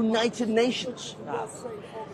United Nations.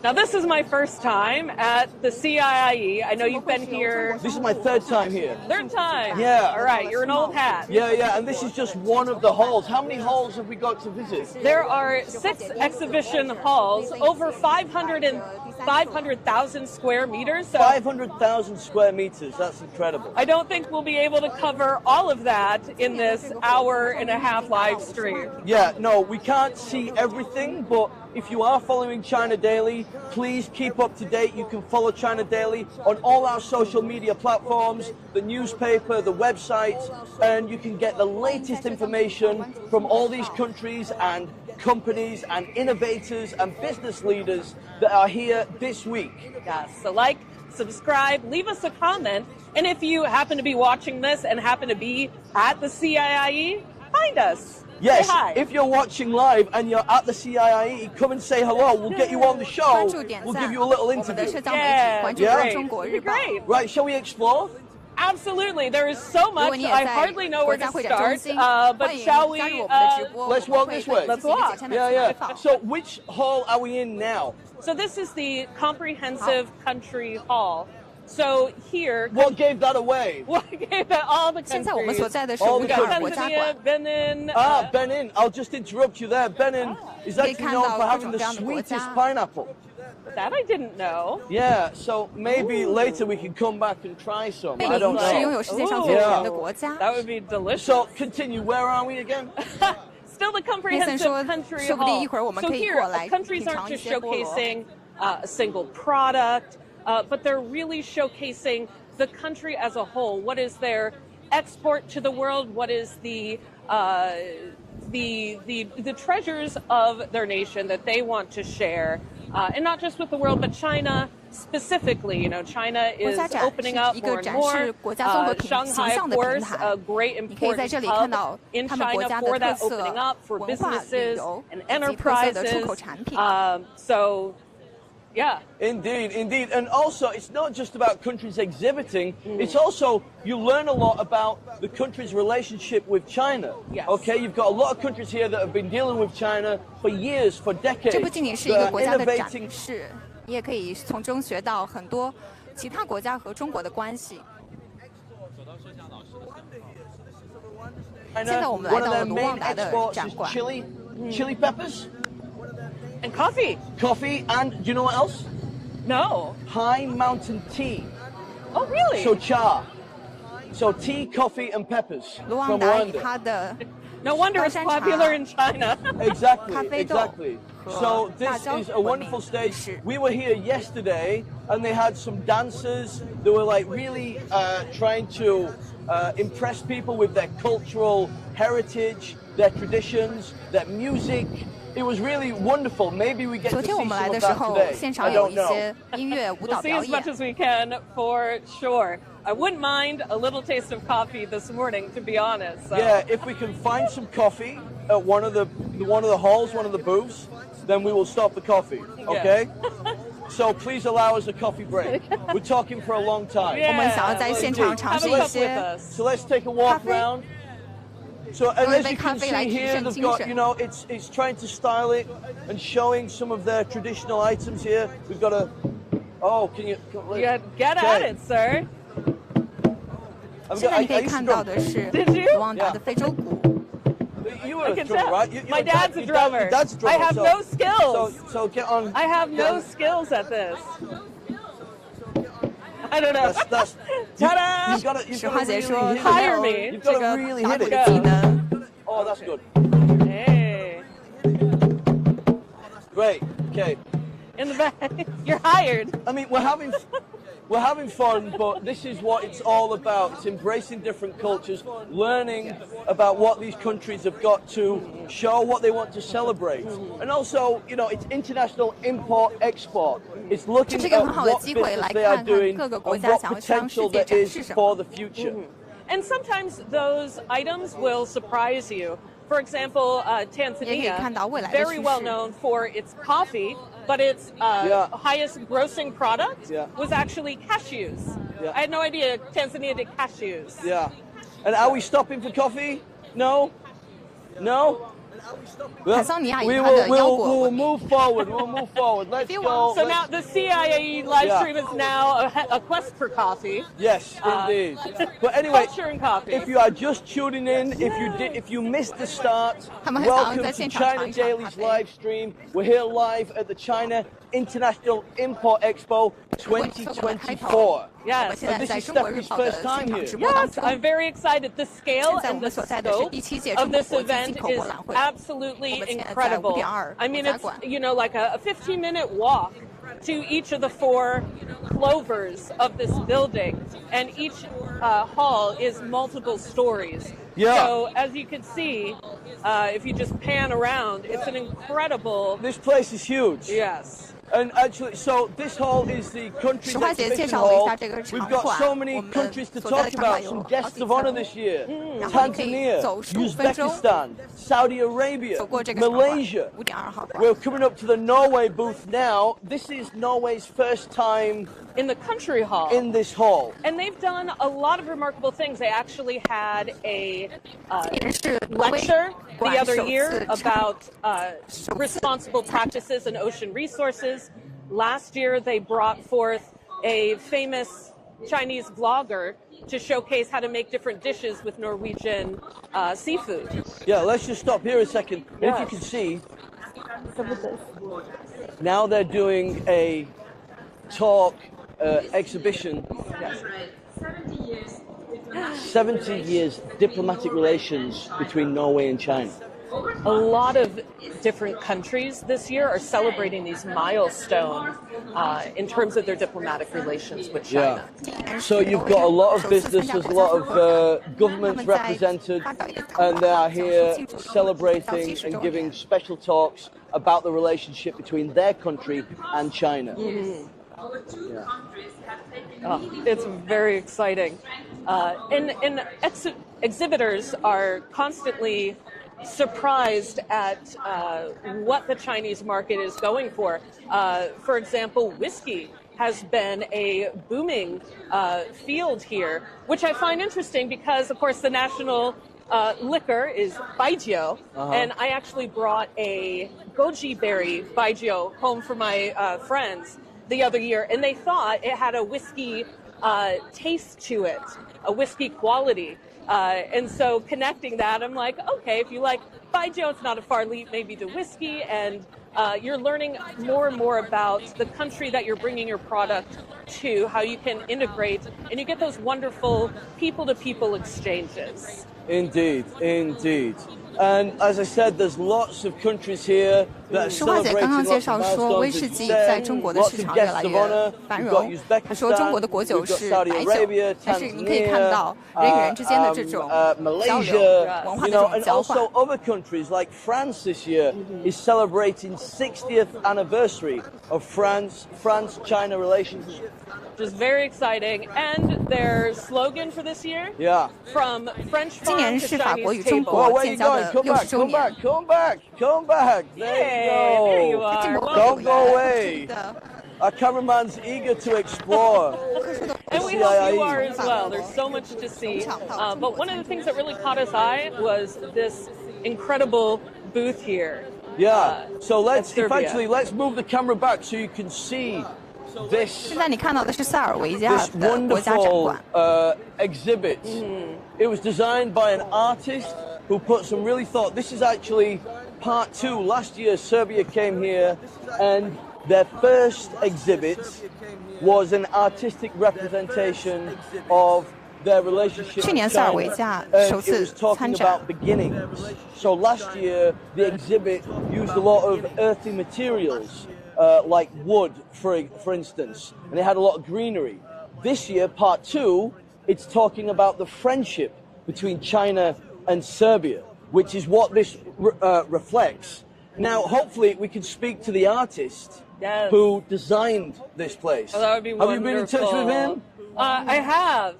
Now, this is my first time at the CIIE. I know you've been here. This is my third time here. Third time? Yeah. All right, you're an old hat. Yeah, and this is just one of the halls. How many halls have we got to visit? There are 6 exhibition halls, over 500,000 square meters. So 500,000 square meters. That's incredible. I don't think we'll be able to cover all of that in this hour-and-a-half live stream. Yeah, no, we can't see everything, but if you are following China Daily, please keep up to date. You can follow China Daily on all our social media platforms, the newspaper, the website, and you can get the latest information from all these countries and companies and innovators and business leaders that are here this week. Yes, so like, subscribe, leave us a comment, and if you happen to be watching this and happen to be at the CIIE, find us. Yes, say hi. if you're watching live and you're at the CIIE, come and say hello. We'll get you on the show. We'll give you a little interview. Great. Right, shall we explore? Absolutely. There is so much. I hardly know where to start. But shall we? Let's walk this way. Let's walk. Yeah. So which hall are we in now? So this is the Comprehensive Country Hall. So here, what gave that away? What gave that all the countries? All the countries. Tanzania, Benin. Benin. I'll just interrupt you there. Benin is actually known for having the sweetest pineapple. That I didn't know. Yeah, so maybe later we can come back and try some. I don't know. That would be delicious. So continue. Where are we again? Still the Comprehensive Country Hall. So here, countries aren't just showcasing a single product. But they're really showcasing the country as a whole. What is their export to the world? What is the treasures of their nation that they want to share, and not just with the world, but China specifically. You know, China is opening up more and more. Shanghai, of course, a great important hub in China for that opening up for businesses and enterprises. So. Yeah. Indeed. And also, it's not just about countries exhibiting, it's also, you learn a lot about the country's relationship with China. Yes. Okay, you've got a lot of countries here that have been dealing with China for years, for decades. They're innovating. 你也可以从中学到很多其他国家和中国的关系。现在我们来到了卢旺达的展馆。Chili peppers. And coffee. Coffee, and do you know what else? No. High mountain tea. Oh, really? So cha. So tea, coffee, and peppers from Rwanda. No wonder it's popular in China. Exactly. So this is a wonderful stage. We were here yesterday, and they had some dancers. They were like really trying to impress people with their cultural heritage, their traditions, their music. It was really wonderful. Maybe we get to see some of that today. I don't know. We'll see as much as we can for sure. I wouldn't mind a little taste of coffee this morning, to be honest. So. Yeah, if we can find some coffee at one of the halls, one of the booths, then we will stop the coffee. Okay? Yeah. So please allow us a coffee break. We're talking for a long time. Yeah. So let's take a walk around. So and as you can see here, they've got, you know, it's trying to style it and showing some of their traditional items here. We've got a, can you get at it, sir. 现在你可以看到的是卢旺达的非洲鼓。 You were a drummer, right? My dad's a drummer. Dad's a drummer. I have no skills. So get on. I have no skills at this. I don't know. That's Ta-da! You've got to hire me. You've got to really hit it. Oh, that's good. Hey. Great. Okay. In the back, you're hired. I mean, we're having fun, but this is what it's all about. It's embracing different cultures, learning about what these countries have got to show, what they want to celebrate. And also, you know, it's international import-export. It's looking at what business they are doing and what potential there is for the future. And sometimes those items will surprise you. For example, Tanzania, very well known for its coffee, but its highest grossing product was actually cashews. I had no idea Tanzania did cashews. Yeah. And are we stopping for coffee? No? No? We'll move forward. We'll move forward. Let's go. So now the CIIE live stream is now a quest for coffee. Yes, indeed. But anyway, culture and coffee. If you are just tuning in, if you missed the start, welcome to China Daily's live stream. We're here live at the China International Import Expo 2024. Yes. And this is Stephanie's first time here. Yes, I'm very excited. The scale and the scope of this event is absolutely incredible. I mean, it's, like a 15-minute walk to each of the 4 clovers of this building, and each hall is multiple stories. Yeah. So as you can see, if you just pan around, it's an incredible... This place is huge. Yes. And actually, so this hall is the country's exhibition hall. We've got so many countries to talk about, some guests of honor this year. Tanzania, Uzbekistan, Saudi Arabia, Malaysia. We're coming up to the Norway booth now. This is Norway's first time in the country hall. In this hall. And they've done a lot of remarkable things. They actually had a lecture the other year about responsible practices in ocean resources. Last year, they brought forth a famous Chinese vlogger to showcase how to make different dishes with Norwegian seafood. Yeah, let's just stop here a second. Yes. If you can see, now they're doing a talk exhibition. Yes. 70 years diplomatic relations between Norway and China. A lot of different countries this year are celebrating these milestones in terms of their diplomatic relations with China. Yeah. So you've got a lot of business, there's a lot of governments represented, and they are here celebrating and giving special talks about the relationship between their country and China. Mm-hmm. Yeah. Oh, it's very exciting. Exhibitors are constantly surprised at what the Chinese market is going for. For example, whiskey has been a booming field here, which I find interesting because, of course, the national liquor is baijiu, and I actually brought a goji berry baijiu home for my friends the other year, and they thought it had a whiskey taste to it, a whiskey quality. And so connecting that, I'm like, okay, if you like baijiu, it's not a far leap maybe to whiskey, and you're learning more and more about the country that you're bringing your product to, how you can integrate, and you get those wonderful people-to-people exchanges. Indeed, indeed. And as I said, there's lots of countries here that are celebrating lots of milestones. Lots of guests of honor. We've got Uzbekistan, we've got Saudi Arabia, Tanzania, Malaysia, and also other countries like France this year is celebrating 60th anniversary of France-China relations. Which is very exciting. And their slogan for this year? Yeah. From French farm to Chinese table. Oh, where are you going? Come back. There you are. Don't go away. Our cameraman's eager to explore. And we hope you are as well. There's so much to see. But one of the things that really caught us eye was this incredible booth here. Yeah. So let's move the camera back so you can see this wonderful exhibit. It was designed by an artist who put some really thought. This is actually part 2. Last year, Serbia came here, and their first exhibit was an artistic representation of their relationship with China, and it was talking about beginnings. So last year, the exhibit used a lot of earthy materials, like wood, for instance, and it had a lot of greenery. This year, part 2, it's talking about the friendship between China and Serbia, which is what this reflects. Now, hopefully, we can speak to the artist who designed this place. Oh, that would be wonderful. Have you been in touch with him? I have.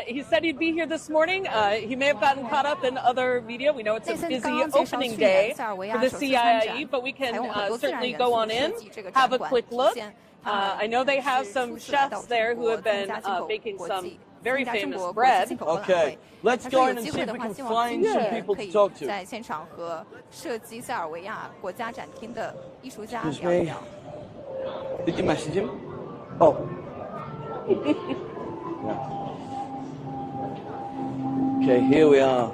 He said he'd be here this morning. He may have gotten caught up in other media. We know it's a busy opening day for the CIIE, but we can certainly go on in, have a quick look. I know they have some chefs there who have been baking some very famous bread. Okay, let's go in and see if we can find some people to talk to. 在现场和设计塞尔维亚国家展厅的艺术家 Excuse 聊一 me. 聊。 Did you message him? Oh. Okay, here we are.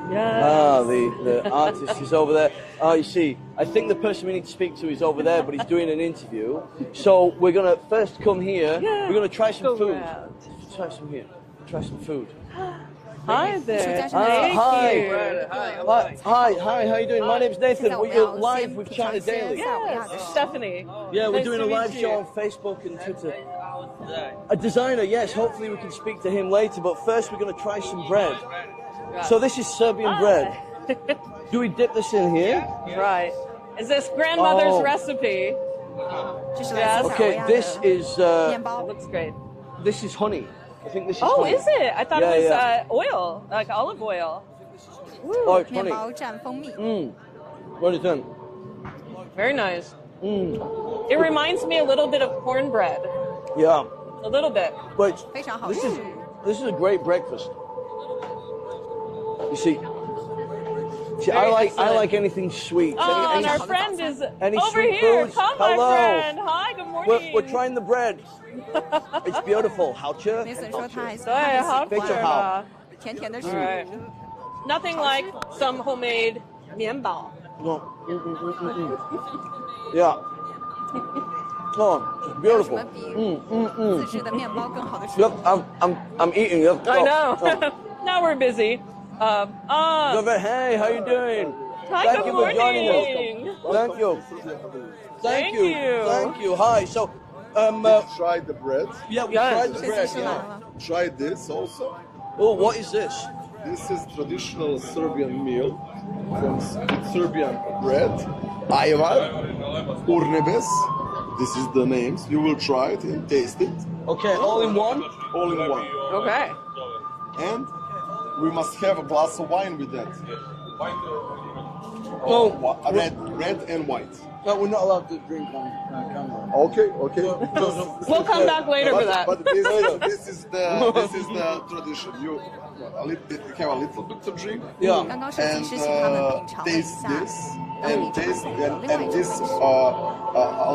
Yes. Ah, the artist is over there. Oh, you see, I think the person we need to speak to is over there, but he's doing an interview. So we're going to first come here. Yeah. We're going to try some food. around. Try some here. Try some food. Hi there. Hi. Thank you. Hi, how you doing? My name's Nathan. We're live with China Daily. Yes, Stephanie. Yeah, we're Nice doing to a meet live you. show on Facebook and Twitter. A designer, yes. Hopefully we can speak to him later. But first we're going to try some bread. So this is Serbian bread. Do we dip this in here? Right. Is this grandmother's Oh. recipe? 这是来自塞尔维 Okay, 亚 this 的 is 面包。 Looks great. this is honey. I think this is Oh, honey. is it? I thought Yeah, it was yeah. oil, like olive oil. Oh, it's 面 honey. 包蘸蜂蜜， What is that? Very nice. It reminds me a little bit of cornbread. Yeah. A little bit. But 非常好 this 吃 is。this is a great breakfast. You see, I excellent. like anything sweet. Oh, and Any- our friend is any over sweet here. foods? Come, my Hello. friend. Hi, good morning. we're trying the bread. It's beautiful. How cheer? 梅森说他还是对，好他很喜非常欢好。甜甜的食 All 物。 right. Nothing like some homemade 面包. No. Yeah. Oh, it's beautiful. 什么比自制的面包更好的食 Yep, 物？ I'm eating. Yep. I know. Oh. Now we're busy. Hey, how you doing? Hi, Thank good you for joining morning. us. Thank you. Thank you. Thank you. Hi. So, Try the bread. yeah, we Yes. tried the 这 bread. 次吃完 Yeah. 了， Try this also. Oh, what is this? This is traditional Serbian meal from Serbian bread. Ayvar, urnebes. This is the names. You will try it and taste it Okay, all in one. all in one. Okay. And we must have a glass of wine with that. Oh, Red and white. no, we're not allowed to drink on camera. Okay. We'll come back later for that. But this is the tradition. You have a little bit to drink. Yeah. 刚刚设计 And 师请他们品尝了一 taste 下， this 然后 and 你就 taste 有另外 and 一 this 种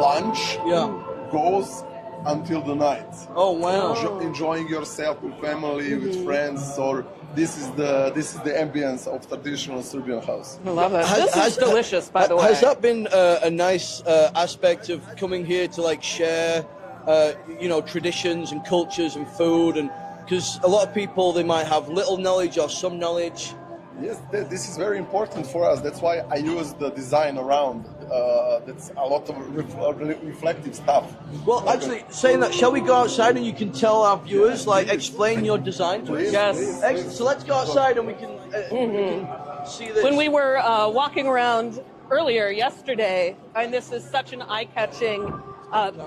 lunch Yeah. goes until the night. Oh wow. Enjoying yourself with family, with friends, or this is the ambience of traditional Serbian house. I love it. Has- This is delicious, by the way. Has that been a nice aspect of coming here to like share, traditions and cultures and food, and because a lot of people they might have little knowledge or some knowledge. Yes, this is very important for us. That's why I use the design around. That's a lot of reflective stuff. Well, actually, saying that, shall we go outside and you can tell our viewers, like, explain your design to us? Please, Yes. please, Excellent. So let's go outside and we can see this. When we were walking around earlier yesterday, and this is such an eye-catching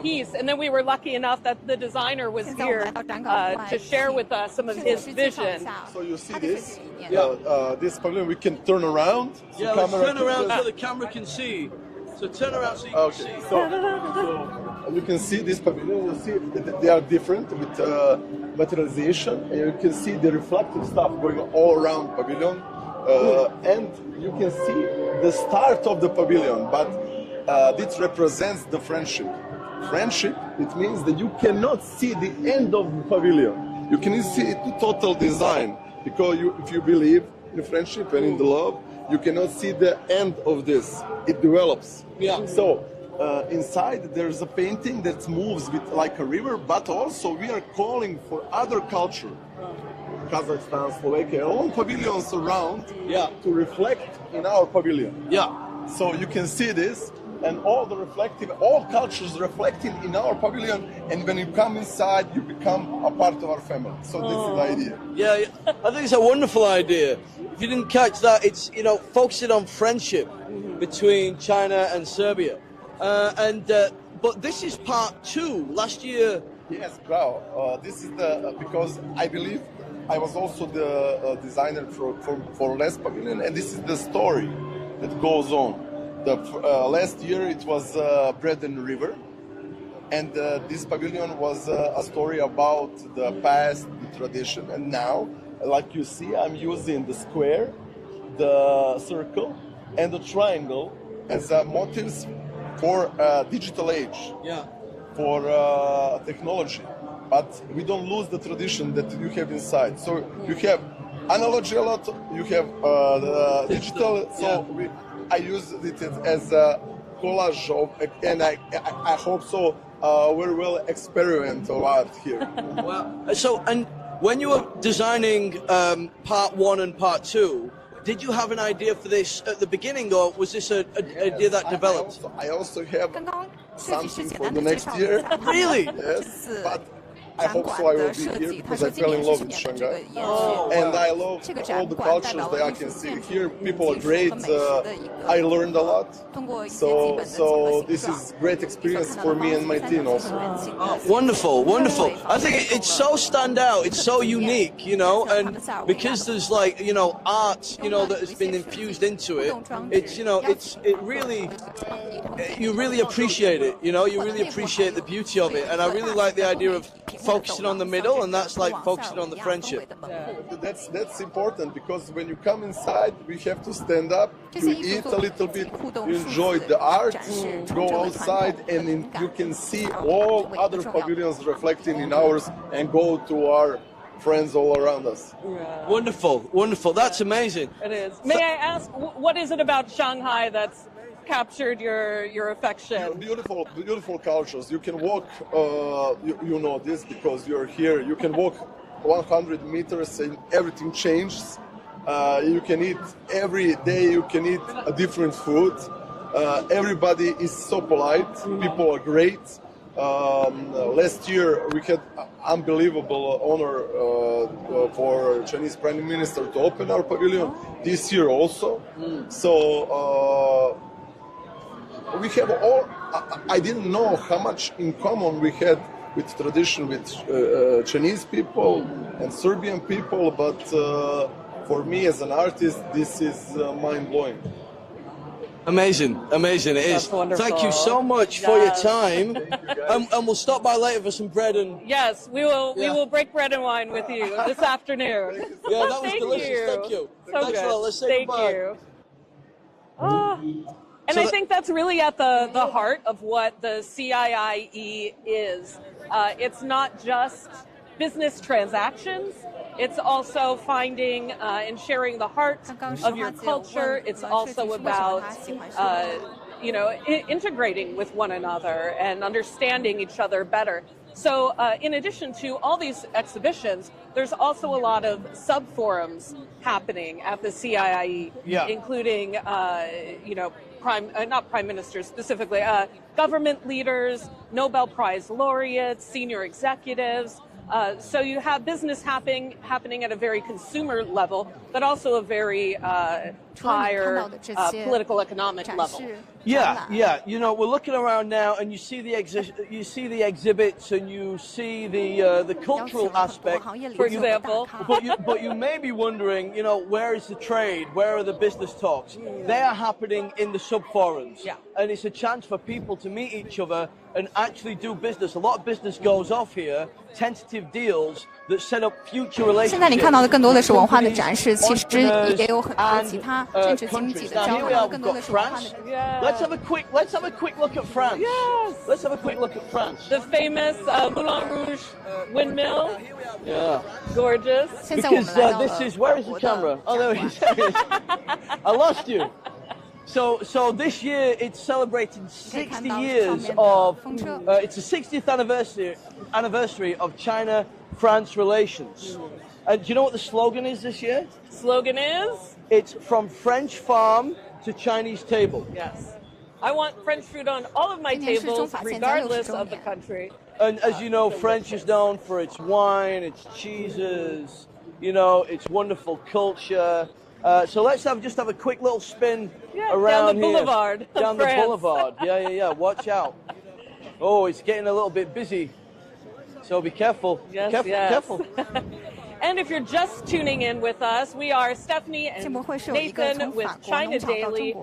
piece, and then we were lucky enough that the designer was 现在我们 here 来到展馆外 to share with us some of 设计 his 师介绍一 vision. 下 So you see 他的设 this? 计理念。 This pavilion we can turn around. So yeah, let's camera turn can around just- so the camera can see. So turn around so you can Okay, see. so you can see this pavilion. You see that they are different with materialization, and you can see the reflective stuff going all around pavilion, and you can see the start of the pavilion. But this represents the friendship. Friendship, it means that you cannot see the end of the pavilion. You can see the total design because if you believe in friendship and in the love, you cannot see the end of this. It develops. Yeah. So inside there's a painting that moves with like a river, but also we are calling for other culture, Kazakhstan, Slovakia, all pavilions around, Yeah. to reflect in our pavilion. Yeah. So you can see this, and all cultures reflecting in our pavilion. And when you come inside, you become a part of our family. So this is the idea. Yeah, I think it's a wonderful idea. If you didn't catch that, it's focusing on friendship between China and Serbia, but this is part 2. Last year, Yes, wow. This is because I believe I was also the designer for Les Pavilion, and this is the story that goes on. Last year it was Bread and River. And this pavilion was a story about the past, the tradition. And now, like you see, I'm using the square, the circle, and the triangle as motifs for digital age, for technology. But we don't lose the tradition that you have inside. So you have analog a lot, you have digital. So I use it as a collage of, and I hope so. Very well experiment of art here. Wow. So, and when you were designing part 1 and part 2, did you have an idea for this at the beginning, or was this an idea that developed? I also have something for the next year. Really? Yes. But I hope so. I will be here because I fell in love with Shanghai, and I love all the cultures that I can see here. People are great. I learned a lot. So this is great experience for me and my team also. Wonderful, wonderful. I think it's so stand out. It's so unique, you know, and because there's like, you know, art, you know, that has been infused into it. It's, you know, it really, you really appreciate it. You know, you really appreciate the beauty of it, and I really like the idea of focusing on the middle, and that's like focusing on the friendship. That's important, because when you come inside, we have to stand up, you eat a little bit, you enjoy the art, go outside, and you can see all other pavilions reflecting in ours and go to our friends all around us. Wonderful, wonderful. That's amazing. It is. May I ask, what is it about Shanghai that's captured your affection? Beautiful cultures. You can walk, you know this because you're here, you can walk 100 meters and everything changes. You can eat every day, you can eat a different food. Everybody is so polite, people are great. Last year we had unbelievable honor for Chinese Prime Minister to open our pavilion. This year also. So we have all, I didn't know how much in common we had with tradition with Chinese people and Serbian people, but for me as an artist, this is mind-blowing. Amazing, amazing it is. Thank you so much for your time, and we'll stop by later for some bread and... Yes, we will. We will break bread and wine with you this afternoon. Yeah, that was delicious. Thank you. So Thanks a lot. Let's say goodbye. Thank you. And I think that's really at the heart of what the CIIE is. It's not just business transactions. It's also finding and sharing the heart of your culture. It's also about, you know, integrating with one another and understanding each other better. So in addition to all these exhibitions, there's also a lot of sub-forums happening at the CIIE, including, you know, not prime ministers specifically, government leaders, Nobel Prize laureates, senior executives. So you have business happening at a very consumer level, but also a very higher political economic level. Yeah. You know, we're looking around now, and you see the exhibits, and you see the cultural aspect, for example. But you may be wondering, you know, where is the trade? Where are the business talks? They are happening in the sub forums, and it's a chance for people to meet each other and actually do business. A lot of business goes off here, tentative deals that set up future relationships. 现在你看到的更多的是文化的展示，其实也有很多其他政治经济的交流，更多的是文化的。Let's have a quick look at France. Yes. Let's have a quick look at France. The famous Moulin Rouge windmill. Yeah. Gorgeous. Because this is, where is the camera? Oh, there he is. I lost you. So this year it's celebrating 60 years of, it's the 60th anniversary of China-France relations. And do you know what the slogan is this year? Slogan is? It's from French farm to Chinese table. Yes. I want French food on all of my tables, regardless of the country. And as you know, French is known for its wine, its cheeses, you know, its wonderful culture. So let's just have a quick little spin around down the boulevard. Down the boulevard. Yeah. Watch out. Oh, it's getting a little bit busy. So be careful. Yes, careful. And if you're just tuning in with us, we are Stephanie and Nathan with China Daily.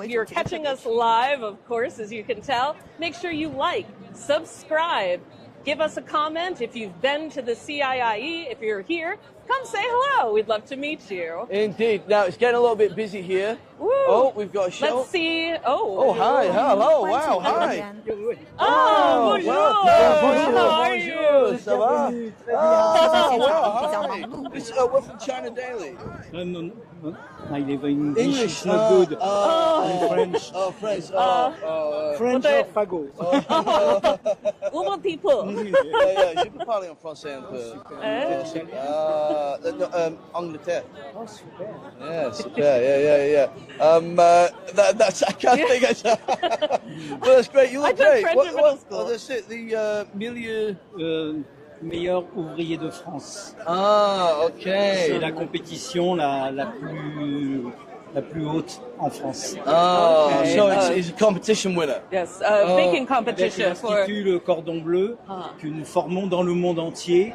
You're catching us live, of course, as you can tell. Make sure you like, subscribe, give us a comment if you've been to the CIIE. If you're here, come say hello. We'd love to meet you. Indeed. Now, it's getting a little bit busy here. Woo. Oh, we've got a show. Let's see. Oh, hi. Hello. Wow. Hi. Oh, bonjour. Bonjour. How are you? Bonjour. Ça va? Oh, wow. Hi. We're from China Daily. No. My English English. is not good. French. Oh, French. French or fagot. Woman people. Je peux parler en français un peu. Angleterre. Oh, super. Yeah, super. Yeah. That's I can't think of that. Well, that's great. You look great. French in middle school. That's it. The milieu. Meilleur ouvrier de France. Ah, okay. C'est la compétition la plus haute en France. Oh, Okay. so it's a competition winner. Yes, baking competition Avec for. l'Institut Le Cordon Bleu que nous formons dans le monde entier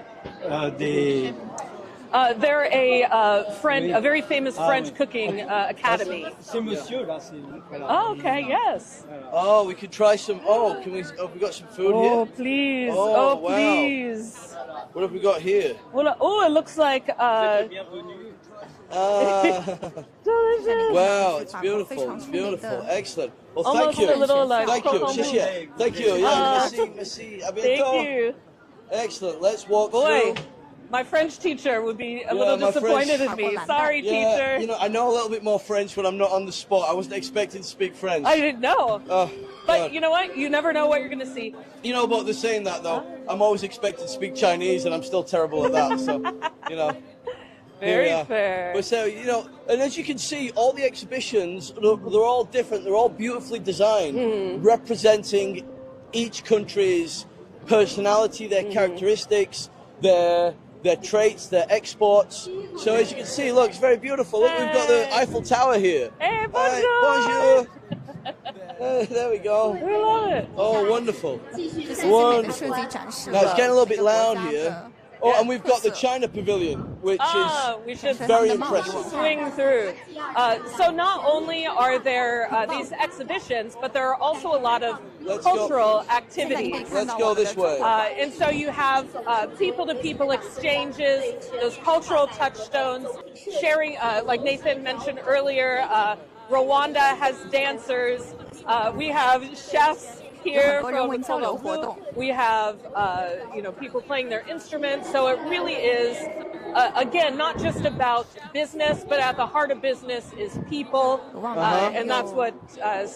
They're a very famous French cooking academy. C'est monsieur là. Oh, okay, yes. Oh, we could try some. Oh, can we? Have we got some food Oh, here? please. Oh, Oh, wow. please. What have we got here? Well, oh, it looks like. Bienvenue. Delicious. Wow, it's beautiful. It's beautiful. Excellent. Well, thank Almost you. a little like Thank you. croquant mousse. Thank you. Yeah, merci. À bientôt. Thank you. Excellent. Let's walk Boy, through. my French teacher would be a little my disappointed French- in me. Sorry, Yeah, teacher. I know a little bit more French when I'm not on the spot. I wasn't expecting to speak French. I didn't know. Oh, But God. you know what? You never know what you're going to see. You know, but they're saying that though. I'm always expected to speak Chinese, and I'm still terrible at that. So, you know. Very Yeah. fair. But so, and as you can see, all the exhibitions, they're all different. They're all beautifully designed, representing each country's personality, their characteristics, their traits, their exports. So as you can see, look, it's very beautiful. Look, we've got the Eiffel Tower here. Hey, Hi, bonjour. there we go. We love it. Oh, wonderful. 这些精美的设计展示 Now it's getting a little bit 每个国 loud 家 here. 的 Oh, and we've got the China Pavilion, which We is should very impressive. swing through. So not only are there these exhibitions, but there are also a lot of Let's go. cultural activities. Let's go this way. And so you have people-to-people exchanges, those cultural touchstones, sharing, like Nathan mentioned earlier, Rwanda has dancers. We have chefs here from we have people playing their instruments. So it really is again not just about business, but at the heart of business is people, and that's what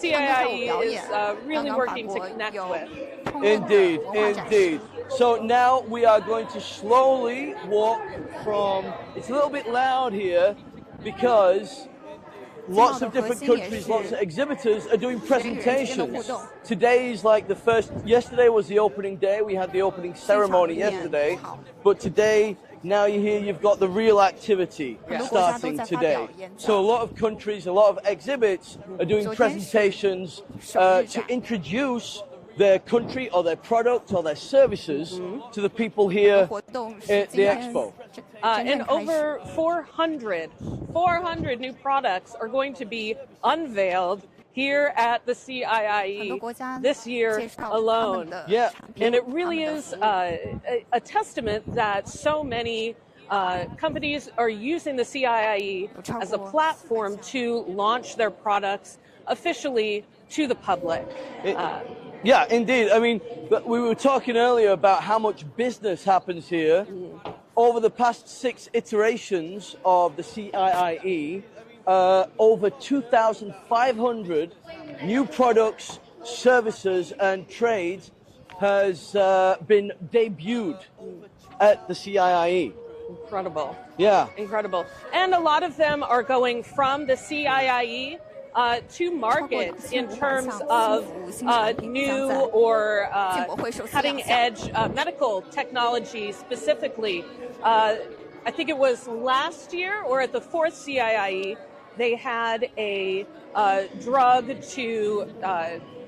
CIIE is really working to connect with. Indeed, indeed. So now we are going to slowly walk from. It's a little bit loud here because lots of different countries, lots of exhibitors are doing presentations. Today's like the first. Yesterday was the opening day. We had the opening ceremony yesterday, but today, now you've got the real activity starting today. So a lot of countries, a lot of exhibits are doing presentations to introduce their country or their product or their services to the people here at the expo. And over 400 new products are going to be unveiled here at the CIIE this year alone. Yeah. And it really is a testament that so many companies are using the CIIE as a platform to launch their products officially to the public. Yeah, indeed. I mean, we were talking earlier about how much business happens here. Over the past 6 iterations of the CIIE, over 2,500 new products, services, and trades has been debuted at the CIIE. Incredible. Yeah. Incredible. And a lot of them are going from the CIIE to market in terms of new or cutting-edge medical technology specifically. I think it was last year or at the 4th CIIE, they had a drug to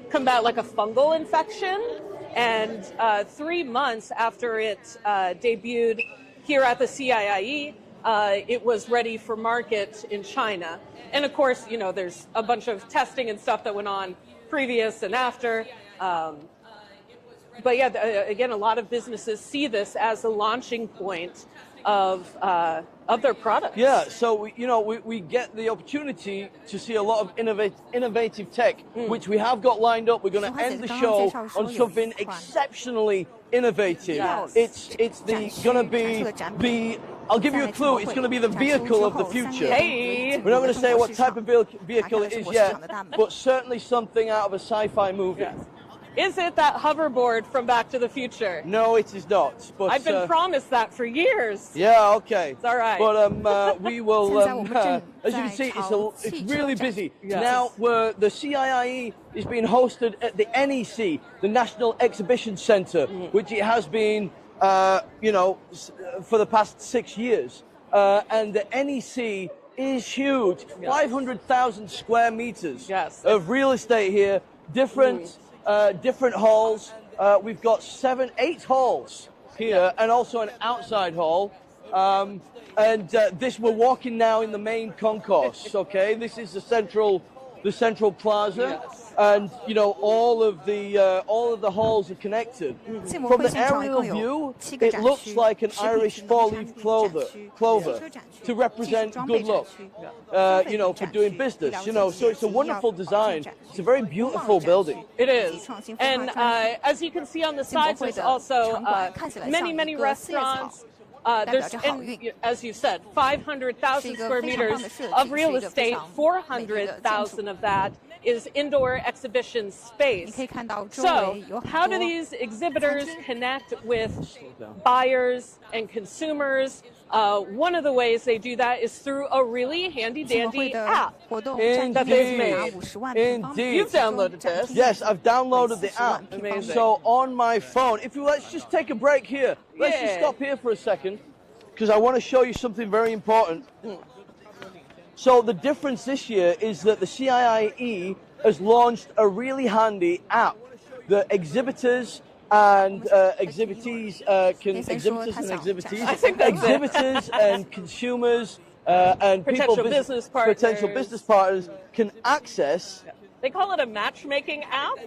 combat like a fungal infection. And 3 months after it debuted here at the CIIE, it was ready for market in China. And of course, you know, there's a bunch of testing and stuff that went on previous and after. But yeah, again, a lot of businesses see this as the launching point of their product. Yeah, so we get the opportunity to see a lot of innovative tech, which we have got lined up. We're going to end the show on something exceptionally innovative. Yes. It's going to be the. I'll give you a clue. It's going to be the vehicle of the future. Hey. We're not going to say what type of vehicle it is yet, but certainly something out of a sci-fi movie. Yes. Is it that hoverboard from Back to the Future? No, it is not. But I've been promised that for years. Yeah, okay. It's all right. But we will. As you can see, it's really busy. Yes. Now, the CIIE is being hosted at the NEC, the National Exhibition Centre, which it has been, for the past 6 years. And the NEC is huge. 500,000 square meters of real estate here. Different halls. We've got 8 halls here, and also an outside hall. We're walking now in the main concourse. Okay, this is the central plaza, and all of the halls are connected. From the aerial view, it looks like an Irish four-leaf clover to represent good luck. For doing business. So it's a wonderful design. It's a very beautiful building. It is, and as you can see on the sides, there's also many restaurants. As you said, 500,000 square meters of real estate, 400,000 of that is indoor exhibition space. So how do these exhibitors connect with buyers and consumers? One of the ways they do that is through a really handy-dandy app that they've made. Indeed. You've downloaded this. Yes, I've downloaded the app. Amazing. So on my phone, let's just take a break here. Let's just stop here for a second, because I want to show you something very important. So the difference this year is that the CIIE has launched a really handy app that exhibitors and exhibitees and consumers and potential business partners can access. They call it a matchmaking app,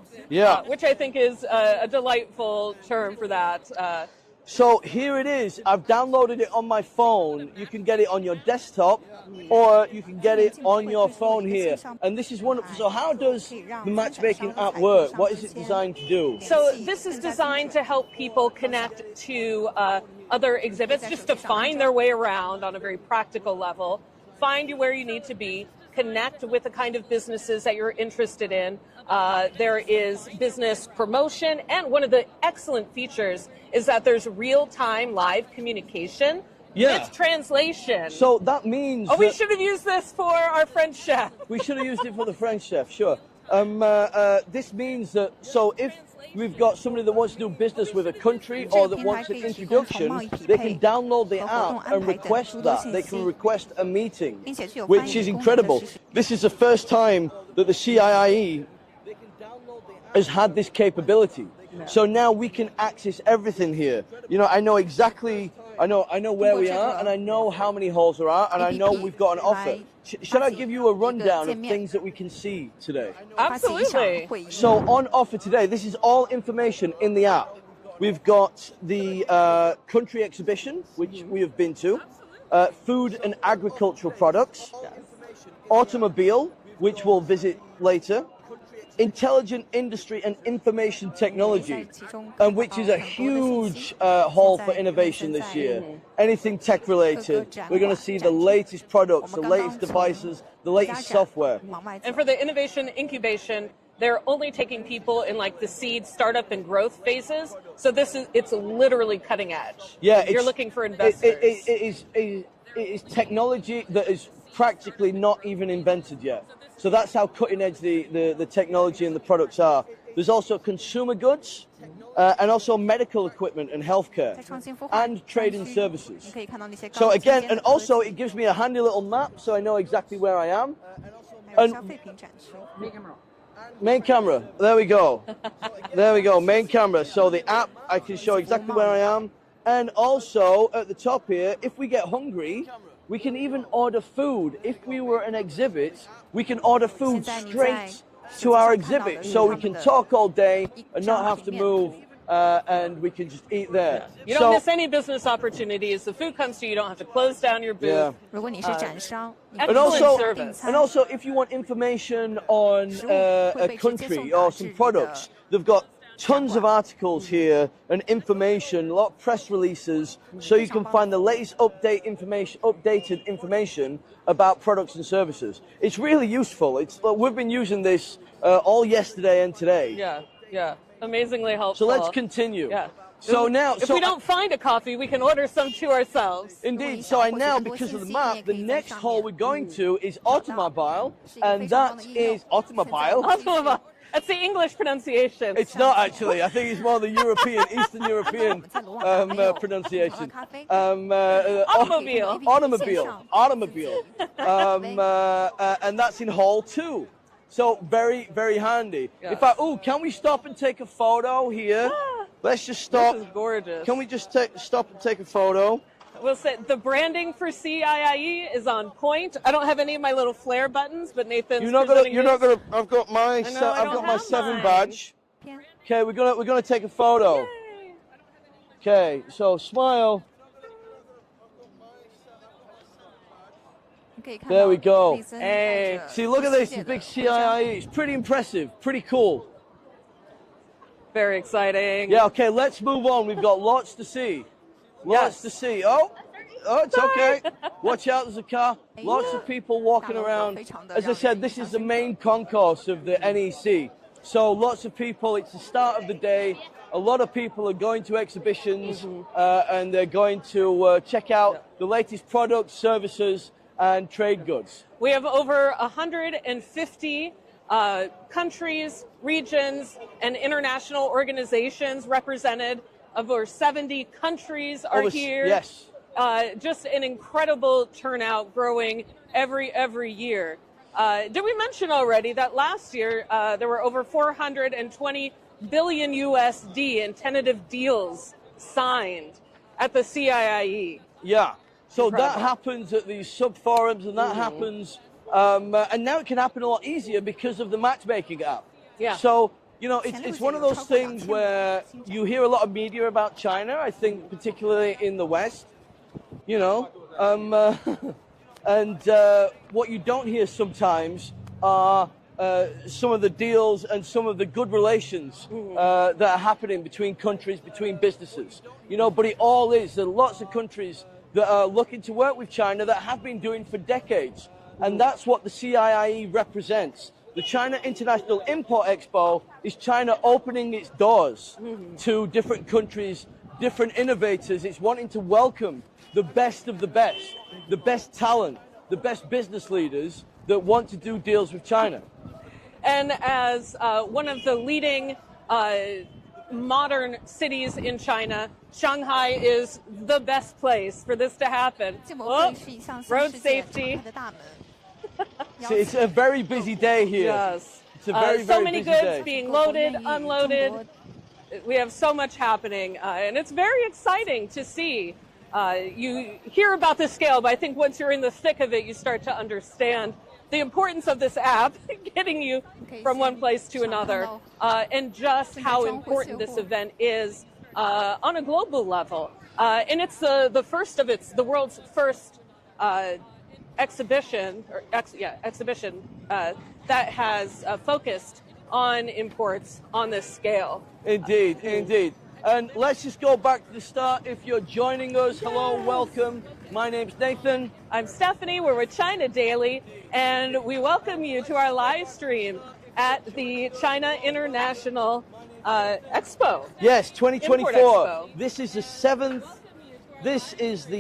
which I think is a delightful term for that. So here it is. I've downloaded it on my phone. You can get it on your desktop, or you can get it on your phone here. And this is wonderful. So how does the matchmaking app work? What is it designed to do? So this is designed to help people connect to other exhibits, just to find their way around on a very practical level, find you where you need to be, connect with the kind of businesses that you're interested in. There is business promotion, and one of the excellent features is that there's real-time live communication with translation. So that means... we should have used this for our French chef. We should have used it for the French chef, sure. This means that, so if we've got somebody that wants to do business with a country or that wants an introduction, they can download the app and request that. They can request a meeting, which is incredible. This is the first time that the CIIE has had this capability. So now we can access everything here. I know exactly, I know where we are, and I know how many halls there are, and I know we've got an offer. Should I give you a rundown of things that we can see today? Absolutely. So on offer today, this is all information in the app. We've got the country exhibition, which we have been to, food and agricultural products, automobile, which we'll visit later, intelligent industry and information technology, and which is a huge hall for innovation this year. Anything tech related, we're going to see the latest products, the latest devices, the latest software. And for the innovation incubation, they're only taking people in like the seed, startup, and growth phases. So it's literally cutting edge. Yeah, you're looking for investors. It is technology that is practically not even invented yet. So that's how cutting edge the technology and the products are. There's also consumer goods and also medical equipment and healthcare and trade and services. So again, and also it gives me a handy little map so I know exactly where I am. And main camera, there we go. There we go, main camera. So the app, I can show exactly where I am. And also at the top here, if we get hungry, we can even order food. If we were an exhibit, we can order food straight to our exhibit, so we can talk all day and not have to move, and we can just eat there. You don't miss any business opportunities. The food comes to you. You don't have to close down your booth. And also, if you want information on a country or some products, they've got tons of articles here and information, a lot of press releases, so you can find the latest updated information about products and services. It's really useful. We've been using this all yesterday and today. Yeah, amazingly helpful. So let's continue. Yeah. So now, if we don't find a coffee, we can order some to ourselves. Indeed. So now, because of the map, the next hall we're going to is automobile, and that is automobile. Automobile. That's the English pronunciation. It's not actually. I think it's more the European, Eastern European pronunciation. Automobile. Automobile. And that's in Hall 2. So very, very handy. Yeah. Can we stop and take a photo here? Let's just stop. This is gorgeous. Can we just stop and take a photo? We'll say the branding for CIIE is on point. I don't have any of my little flare buttons, but Nathan's You're not gonna. I've got my 7 badge. Okay, we're gonna take a photo. Yay. Okay, so smile. There we go. Hey. See, look at this, the big CIIE. It's pretty impressive, pretty cool. Very exciting. Yeah. Okay, let's move on. We've got lots to see. Lots to see. Oh, it's okay. Watch out, there's a car. Lots of people walking around. As I said, this is the main concourse of the NEC. So lots of people, it's the start of the day. A lot of people are going to exhibitions and they're going to check out the latest products, services, and trade goods. We have over 150 countries, regions, and international organizations represented. Over 70 countries are here. Yes. Just an incredible turnout, growing every year. Did we mention already that last year there were over 420 billion USD in tentative deals signed at the CIIE? Yeah. So that happens at these sub-forums, and that happens, and now it can happen a lot easier because of the matchmaking app. Yeah. So, you know, it's one of those things where you hear a lot of media about China, I think particularly in the West, you know, and what you don't hear sometimes are some of the deals and some of the good relations that are happening between countries, between businesses, you know, but it all is. There are lots of countries that are looking to work with China that have been doing for decades. And that's what the CIIE represents. The China International Import Expo is China opening its doors to different countries, different innovators. It's wanting to welcome the best of the best talent, the best business leaders that want to do deals with China. And as one of the leading modern cities in China, Shanghai is the best place for this to happen. Oh, road safety. See, it's a very busy day here. Yes. It's a very, so very many busy goods day. being loaded, unloaded. We have so much happening, and it's very exciting to see. You hear about the scale, but I think once you're in the thick of it, you start to understand the importance of this app, getting you from one place to another, and just how important this event is on a global level. And it's the world's first exhibition that has focused on imports on this scale. Indeed, indeed. And let's just go back to the start. If you're joining us, hello, welcome. My name's Nathan. I'm Stephanie. We're with China Daily, and we welcome you to our live stream at the China International Expo. Yes, 2024. Expo. This is the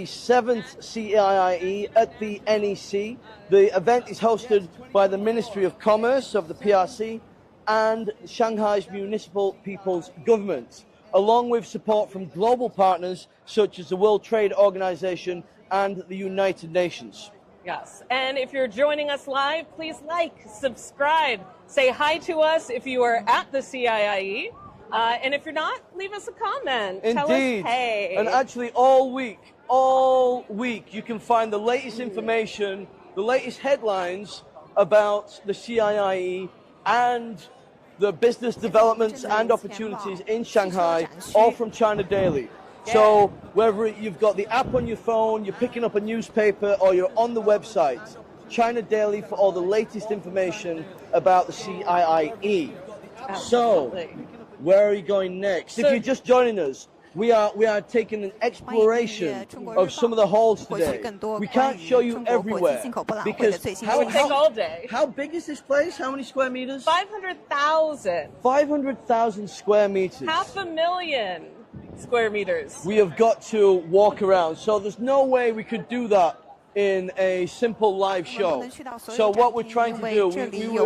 seventh CIIE at the NEC. The event is hosted by the Ministry of Commerce of the PRC and Shanghai's Municipal People's Government, along with support from global partners such as the World Trade Organization and the United Nations. Yes, and if you're joining us live, please like, subscribe, say hi to us if you are at the CIIE. And if you're not, leave us a comment. Indeed. Tell us, hey. And actually all week, you can find the latest information, the latest headlines about the CIIE and the business developments and opportunities in Shanghai, all from China Daily. So whether you've got the app on your phone, you're picking up a newspaper, or you're on the website, China Daily for all the latest information about the CIIE. So, where are you going next? If you're just joining us, we are taking an exploration of some of the halls today. We can't show you everywhere because how big is this place? How many square meters? 500,000. 500,000 square meters. 500,000 square meters. We have got to walk around. So there's no way we could do that in a simple live show. So what we're trying to do,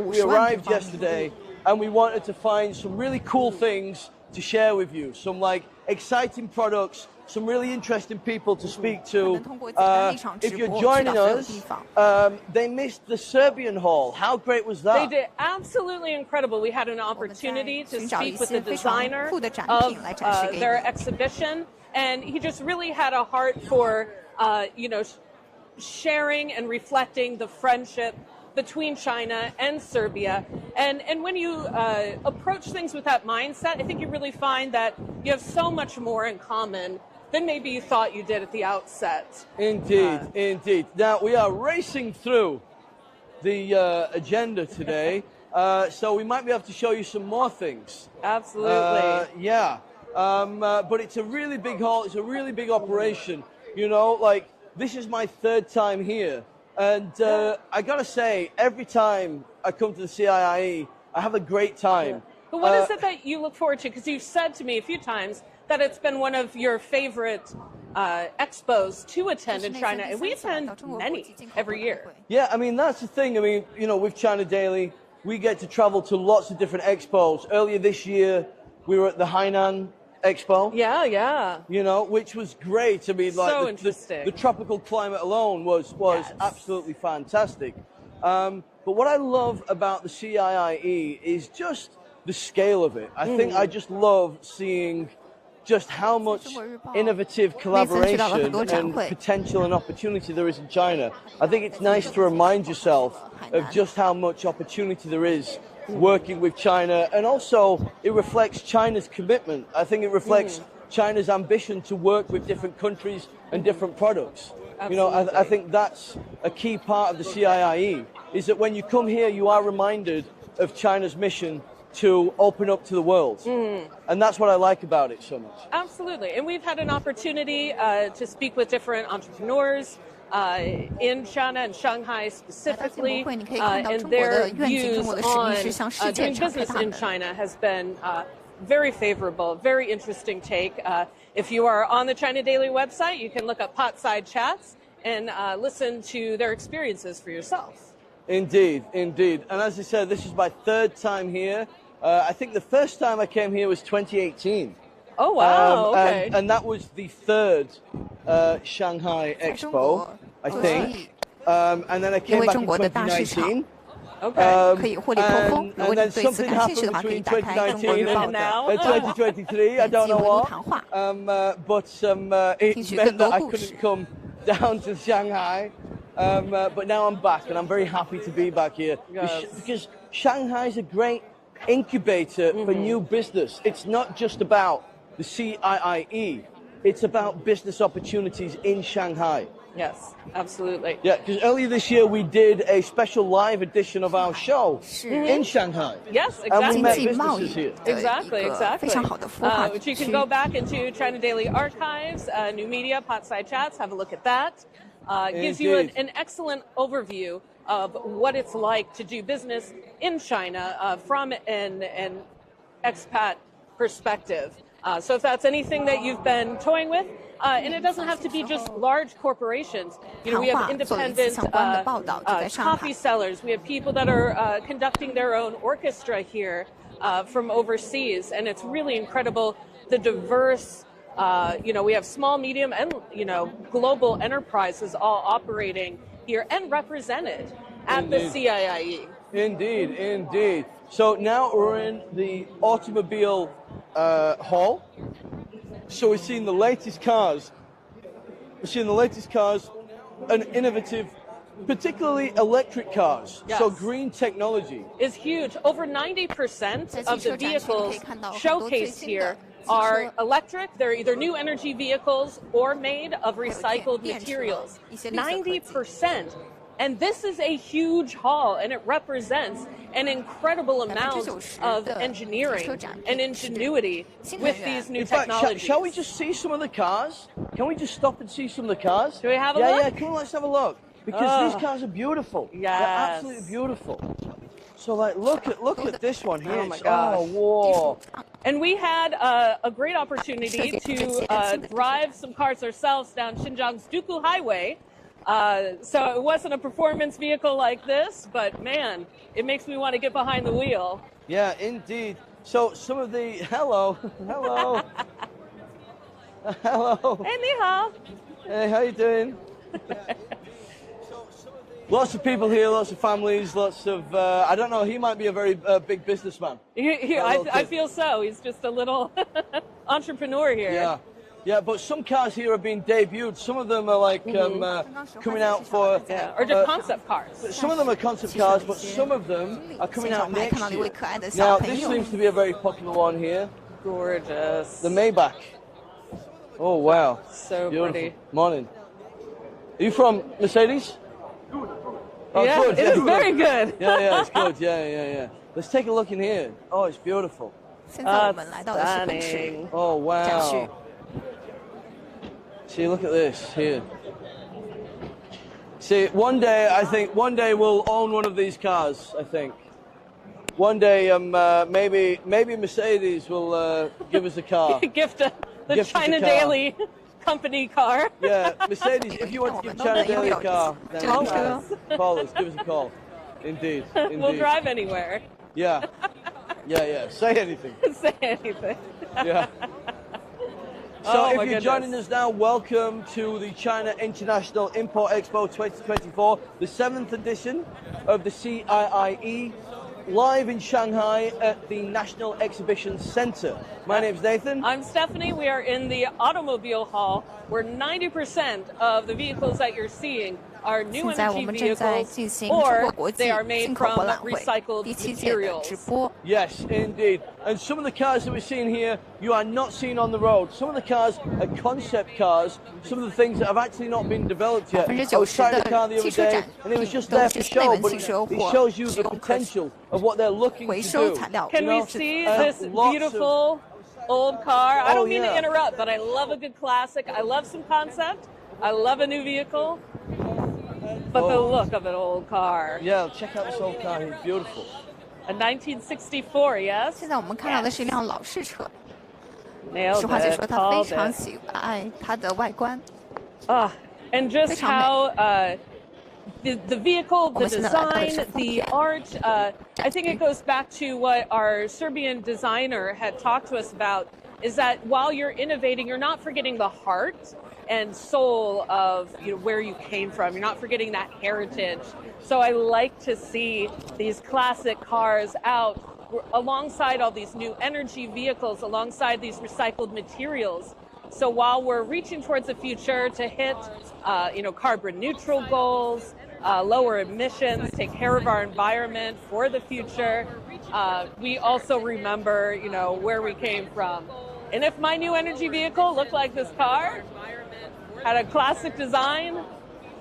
we arrived yesterday and we wanted to find some really cool things to share with you. Some like exciting products, some really interesting people to speak to. If you're joining us, they missed the Serbian hall. How great was that? They did absolutely incredible. We had an opportunity to speak with the designer of their exhibition, and he just really had a heart for, sharing and reflecting the friendship between China and Serbia. And when you approach things with that mindset, I think you really find that you have so much more in common than maybe you thought you did at the outset. Indeed, indeed. Now, we are racing through the agenda today, so we might be able to show you some more things. Absolutely. But it's a really big hall, it's a really big operation. You know, like, this is my third time here. And I gotta say, every time I come to the CIIE, I have a great time. But what is it that you look forward to? Because you've said to me a few times that it's been one of your favorite expos to attend in China, and we attend many every year. Yeah, I mean, that's the thing. I mean, you know, with China Daily, we get to travel to lots of different expos. Earlier this year, we were at the Hainan Expo. Yeah. You know, which was great. I mean, like so interesting. The tropical climate alone was absolutely fantastic. But what I love about the CIIE is just the scale of it. I think I just love seeing just how much innovative collaboration and potential and opportunity there is in China. I think it's nice to remind yourself of just how much opportunity there is working with China, and also it reflects China's commitment. I think it reflects China's ambition to work with different countries and different products. Absolutely. You know, I think that's a key part of the CIIE, is that when you come here, you are reminded of China's mission to open up to the world. And that's what I like about it so much. Absolutely. And we've had an opportunity to speak with different entrepreneurs in China and Shanghai specifically, and their views on doing business in China has been very favorable, very interesting take. If you are on the China Daily website, you can look up Potside Chats and listen to their experiences for yourself. Indeed, indeed. And as I said, this is my third time here. I think the first time I came here was 2018. Oh, wow. Okay. And that was the third Shanghai Expo, I think. And then I came back in 2019. Okay. And then something happened between 2019 and now 2023. I don't know what. It meant that I couldn't come down to Shanghai. But now I'm back, and I'm very happy to be back here. Yes. Because Shanghai is a great incubator for new business. It's not just about the CIIE. It's about business opportunities in Shanghai. Yes, absolutely. Yeah, because earlier this year we did a special live edition of our show in Shanghai. Yes, exactly. And we met businesses here. Exactly. Which you can go back into China Daily Archives, New Media, Potside Chats, have a look at that. Gives you an excellent overview of what it's like to do business in China from an expat perspective. So if that's anything that you've been toying with, and it doesn't have to be just large corporations. You know, we have independent coffee sellers. We have people that are conducting their own orchestra here from overseas, and it's really incredible the diverse. We have small, medium, and global enterprises all operating here and represented at the CIIE. Indeed. So now we're in the automobile hall. So we're seeing the latest cars. We're seeing the latest cars and innovative, particularly electric cars. Yes. So green technology is huge. Over 90% of the vehicles showcased here are electric. They're either new energy vehicles or made of recycled materials. 90%. And this is a huge hall, and it represents an incredible amount of engineering and ingenuity with these new technologies. Shall we just see some of the cars? Can we just stop and see some of the cars? Do we have a look? look? Yeah, come on, let's have a look. Because these cars are beautiful. Yes. They're absolutely beautiful. So, like, look at this one here. Oh my gosh. Oh, whoa. And we had a great opportunity to drive some cars ourselves down Xinjiang's Duku Highway. So it wasn't a performance vehicle like this, but man, it makes me want to get behind the wheel. Yeah, indeed. So some of the hello. Hello. Hey, ni hao. Hey, how you doing? Lots of people here, lots of families, lots of, I don't know, he might be a very big businessman. I feel so. He's just a little entrepreneur here. Yeah. Yeah, but some cars here are being debuted. Some of them are like coming out for... or just concept cars. Some of them are concept cars, but some of them are coming out next year. Now, this seems to be a very popular one here. Gorgeous. The Maybach. Oh, wow. So beautiful. Pretty. Morning. Are you from Mercedes? Oh, yeah, good. it is very good. Yeah, it's good. Yeah. Let's take a look in here. Oh, it's beautiful. Stunning. Oh, wow. See, look at this here. See, one day we'll own one of these cars, I think. One day, maybe Mercedes will give us a car. Gift China Daily company car. Yeah, Mercedes, if you want to give China Daily a car, then call us, give us a call. Indeed. We'll drive anywhere. Yeah. Say anything. Say anything. Yeah. So if you're joining us now, welcome to the China International Import Expo 2024, the 7th edition of the CIIE, live in Shanghai at the National Exhibition Center. My name's Nathan. I'm Stephanie. We are in the Automobile Hall, where 90% of the vehicles that you're seeing are new energy vehicles, or they are made from recycled materials. Yes, indeed. And some of the cars that we're seeing here, you are not seeing on the road. Some of the cars are concept cars, some of the things that have actually not been developed yet. I was trying a car the other day, and it was just there for show, but it shows you the potential of what they're looking to do. Can we see this beautiful old car? I don't mean to interrupt, but I love a good classic. I love some concept. I love a new vehicle. But the look of an old car. Yeah, check out this old car. It's beautiful. A 1964, yes? 现在我们看到的是一辆老式车。 Nailed 实话姐 it. 说，她非常喜爱它的外观。 And just how the vehicle, the design, the art, I think it goes back to what our Serbian designer had talked to us about, is that while you're innovating, you're not forgetting the heart and soul of where you came from. You're not forgetting that heritage. So I like to see these classic cars out alongside all these new energy vehicles, alongside these recycled materials. So while we're reaching towards the future to hit, carbon neutral goals, lower emissions, take care of our environment for the future, we also remember, where we came from. And if my new energy vehicle looked like this car, had a classic design,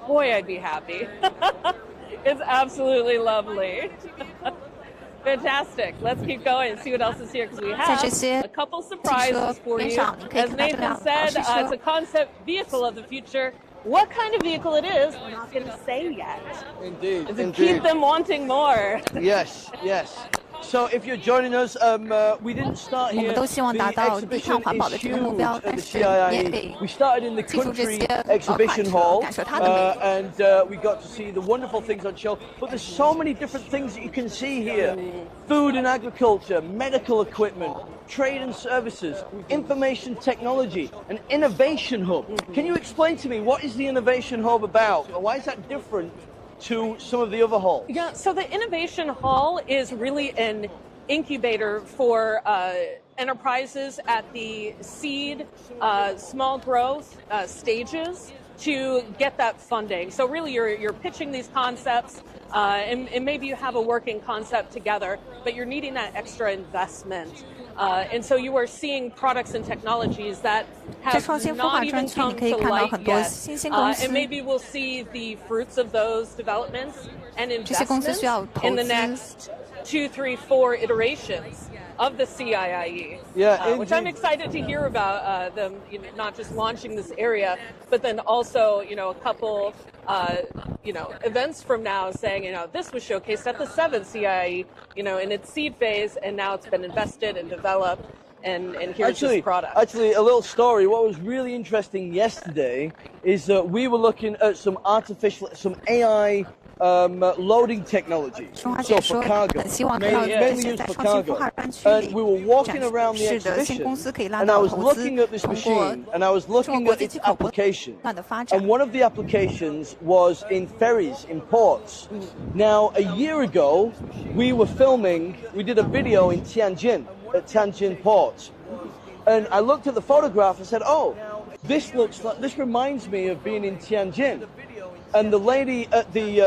boy, I'd be happy. It's absolutely lovely. Fantastic. Let's keep going and see what else is here, because we have a couple surprises for you. As Nathan said, it's a concept vehicle of the future. What kind of vehicle it is, we're not going to say yet. Indeed. Does it keep them wanting more? Yes. So if you're joining us, we didn't start here. The exhibition is huge at the CIIE. We started in the country exhibition hall, and we got to see the wonderful things on show. But there's so many different things that you can see here. Food and agriculture, medical equipment, trade and services, information technology, an innovation hub. Can you explain to me, what is the innovation hub about? Why is that different to some of the other halls? Yeah, so the Innovation Hall is really an incubator for enterprises at the seed, small growth stages to get that funding. So really you're pitching these concepts and maybe you have a working concept together, but you're needing that extra investment. And so you are seeing products and technologies that have not even come to light yet. And maybe we'll see the fruits of those developments and investments in the next 2, 3, 4 iterations of the CIIE, which I'm excited to hear about them, not just launching this area, but then also, a couple, events from now saying, this was showcased at the 7th CIIE, in its seed phase, and now it's been invested and developed, and here's this product. Actually, a little story. What was really interesting yesterday is that we were looking at some AI loading technology, so for cargo, mainly used for cargo. And we were walking around the exhibition, and I was looking at this machine, and I was looking at its application. And one of the applications was in ferries, in ports. Now, a year ago, we did a video in Tianjin, at Tianjin port. And I looked at the photograph and said, oh, this reminds me of being in Tianjin. And the lady at the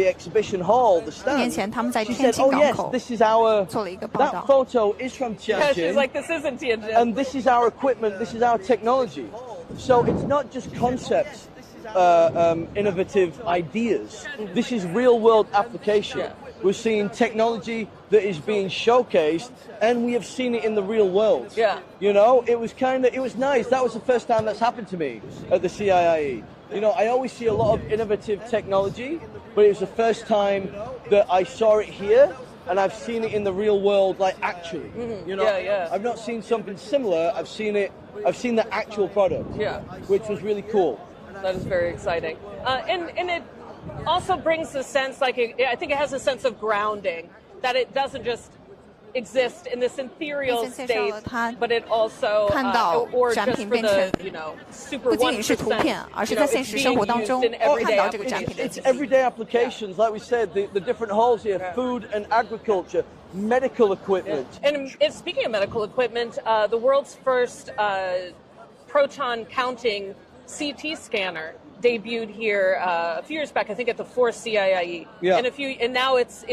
exhibition hall, the stand, she said, oh yes, this is that photo is from Tianjin. Yeah, she's like, this isn't Tianjin. And this is our equipment, this is our technology. So it's not just concepts, innovative ideas. This is real world application. We're seeing technology that is being showcased, and we have seen it in the real world. Yeah. It was nice. That was the first time that's happened to me at the CIIE. I always see a lot of innovative technology, but it was the first time that I saw it here, and I've seen it in the real world, like actually. I've not seen something similar. I've seen the actual product, which was really cool. That is very exciting, and it also brings a sense, I think it has a sense of grounding, that it doesn't just exist in this ethereal state, but it also, or just for the, super 1%, it's everyday applications, like we said, the different halls here, food and agriculture, medical equipment. And speaking of medical equipment, the world's first proton counting CT scanner debuted here a few years back, I think at the 4th CIIE. And now it's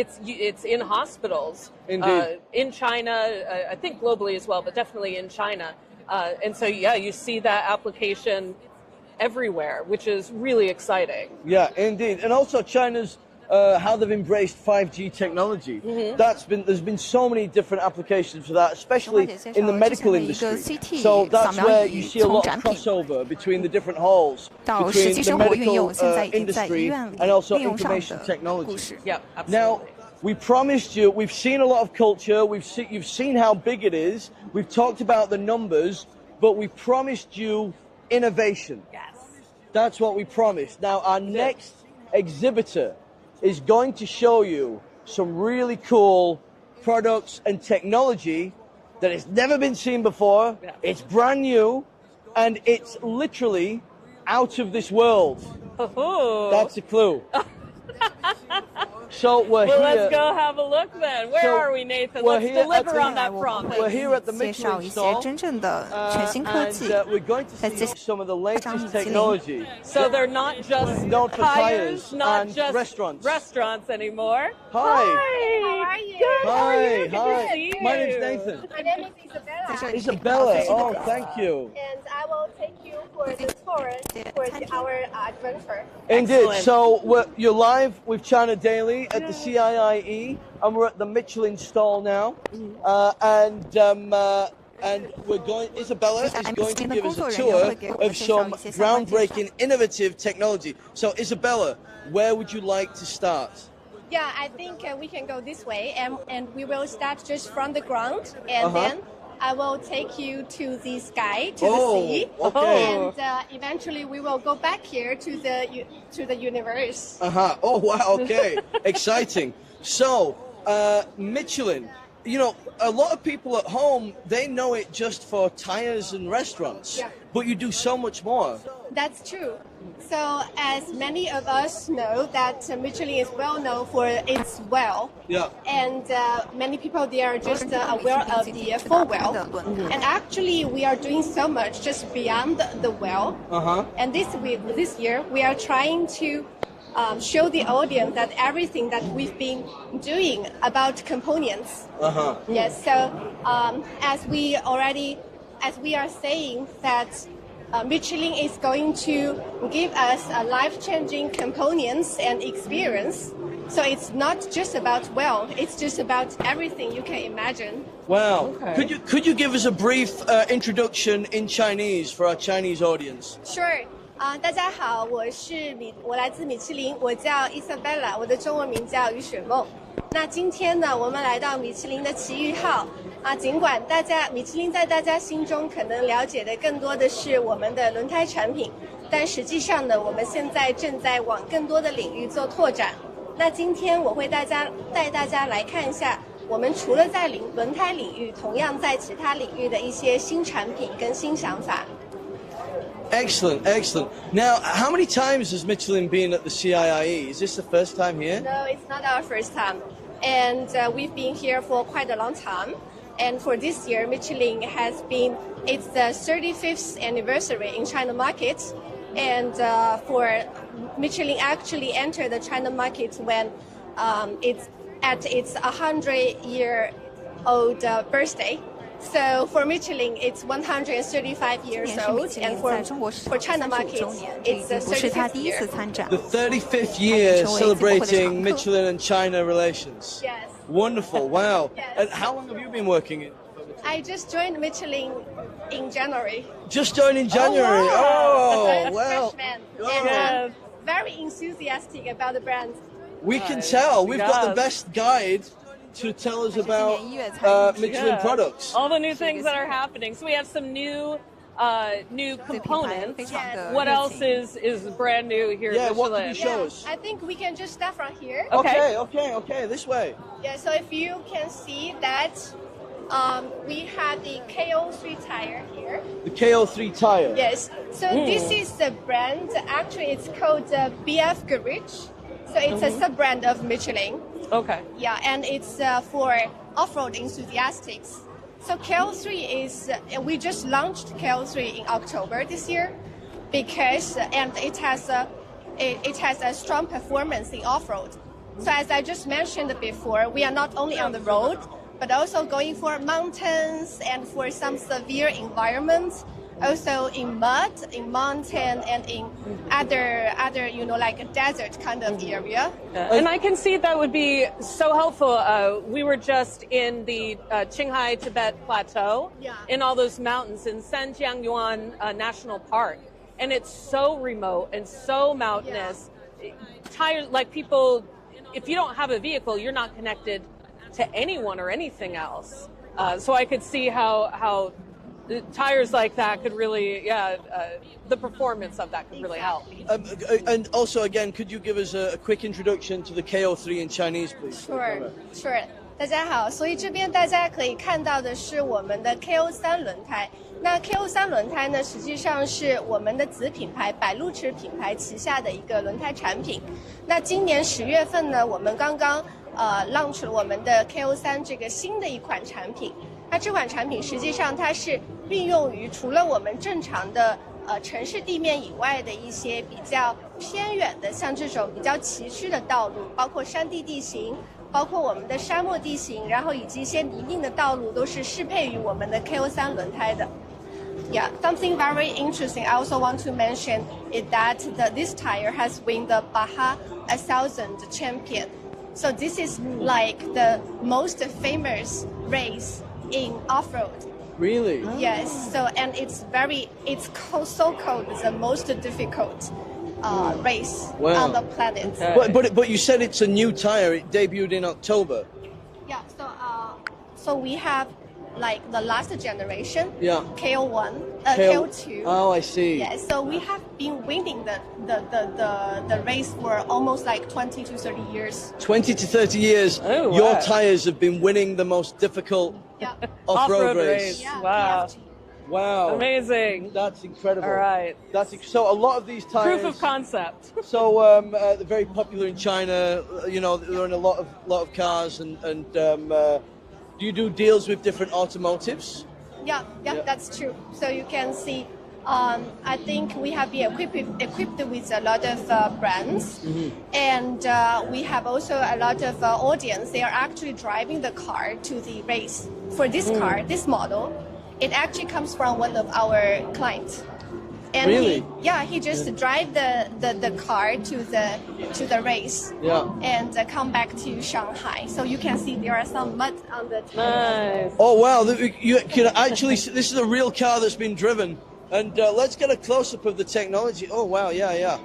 in hospitals. Indeed. In China, I think globally as well, but definitely in China. And so you see that application everywhere, which is really exciting. Yeah, indeed. And also China's how they've embraced 5G technology. There's been so many different applications for that, especially in the medical industry. So that's where you see a lot of crossover between the different halls, between the medical industry and also information technology. Yeah, absolutely. Now, we promised you, we've seen a lot of culture, you've seen how big it is, we've talked about the numbers, but we promised you innovation. Yes. That's what we promised. Now, our next exhibitor is going to show you some really cool products and technology that has never been seen before. Yeah. It's brand new, and it's literally out of this world. Oh. That's a clue. So we're here. Let's go have a look then. Where are we, Nathan? Let's deliver on that promise. We're here at the Michelin stall, and we're going to see some of the latest technology. So they're not just known for tires, not and just restaurants anymore. Hi. How are you? Good. Hi. Good to see you. My name's Nathan. My name is Isabella. Isabella. Oh, thank you. And I will take you for the tour for our adventure. Indeed. Excellent. So you're live with China Daily at the CIIE, and we're at the Michelin stall now, and we're going. Isabella is going to give us a tour of some groundbreaking, innovative technology. So, Isabella, where would you like to start? Yeah, I think we can go this way, and we will start just from the ground, and then I will take you to the sky, to the sea, and eventually we will go back here to the universe. Oh wow! Okay, exciting. So, Michelin. A lot of people at home, they know it just for tires and restaurants, but you do so much more. That's true. So as many of us know that Michelin is well known for its well. Yeah. And many people they are just aware of the full well. And actually we are doing so much just beyond the well. And this year we are trying to show the audience that everything that we've been doing about components. Yes. So as we are saying that Michelin is going to give us a life-changing components and experience. So it's not just about well, it's just about everything you can imagine. Wow. Okay. Could you give us a brief introduction in Chinese for our Chinese audience? Sure. 大家好，我来自米其林，我叫 Isabella， 我的中文名叫于雪梦。那今天呢，我们来到米其林的奇遇号尽管米其林在大家心中可能了解的更多的是我们的轮胎产品，但实际上呢，我们现在正在往更多的领域做拓展。那今天我会带大家来看一下，我们除了在轮胎领域，同样在其他领域的一些新产品跟新想法。Excellent, excellent. Now, how many times has Michelin been at the CIIE? Is this the first time here? No, it's not our first time. And we've been here for quite a long time. And for this year, Michelin has been, it's the 35th anniversary in China market. And for Michelin actually entered the China market when it's at its 100-year-old birthday. So for Michelin, it's 135 years old, and for China market, it's the 35th year. The 35th year celebrating Michelin and China relations. Yes. Wonderful, wow. Yes. And how long have you been working in? I just joined Michelin in January. Just joined in January? Oh, wow. Freshman. And I'm very enthusiastic about the brand. We can tell. We've got the best guide to tell us about Michelin products. All the new things that are happening. So we have some new components. What else is brand new here at Michelin? What can you show us? I think we can just start from here. Okay, this way. Yeah, so if you can see that we have the KO3 tire here. The KO3 tire? Yes. So this is the brand. Actually, it's called BF Garage. So it's a sub-brand of Michelin. Okay. Yeah, and it's for off-road enthusiasts. So KO3 is, we just launched KO3 in October this year because, and it has a strong performance in off-road. So as I just mentioned before, we are not only on the road, but also going for mountains and for some severe environments. Also in mud, in mountain, and in other like a desert kind of area. And I can see that would be so helpful. We were just in the Qinghai Tibet Plateau, in all those mountains in Sanjiangyuan National Park. And it's so remote and so mountainous. Tires, like people, if you don't have a vehicle, you're not connected to anyone or anything else. So I could see how tires like that could really, the performance of that could really help. And also, again, could you give us a quick introduction to the KO3 in Chinese, please? Sure. 大家好，所以这边大家可以看到的是我们的 KO3 轮胎。那 KO3 轮胎呢，实际上是我们的子品牌百路驰品牌旗下的一个轮胎产品。那今年10月份呢，我们刚刚launch 了我们的 KO3 这个新的一款产品。那这款产品实际上它是运用于除了我们正常的城市地面以外的一些比较偏远的，像这种比较崎岖的道路，包括山地地形，包括我们的沙漠地形，然后以及一些泥泞的道路，都是适配于我们的 KO3 轮胎的。Yeah, something very interesting I also want to mention is that this tire has won the Baja 1000 champion. So this is like the most famous race in off-road. Really? Yes. So and it's so called the most difficult race on the planet. But you said it's a new tire. It debuted in October. Yeah. So we have like the last generation. Yeah. KO1, KO2. Oh, I see. Yeah. So we have been winning the race for almost like 20 to 30 years. 20 to 30 years. Oh, wow. Your tires have been winning the most difficult off-road race. Yeah, Wow. Wow. Amazing. That's incredible. All right. So a lot of these tires. Proof of concept. So they're very popular in China. You know, they're in a lot of cars, and do you do deals with different automotives? Yeah, that's true. So you can see, I think we have been equipped with a lot of brands, and we have also a lot of audience. They are actually driving the car to the race. For this car, this model, it actually comes from one of our clients. And really? he just drive the car to the race, and come back to Shanghai. So you can see there are some mud on the tire. Nice. Oh wow! You can actually see, this is a real car that's been driven. And let's get a close up of the technology. Oh wow! Yeah.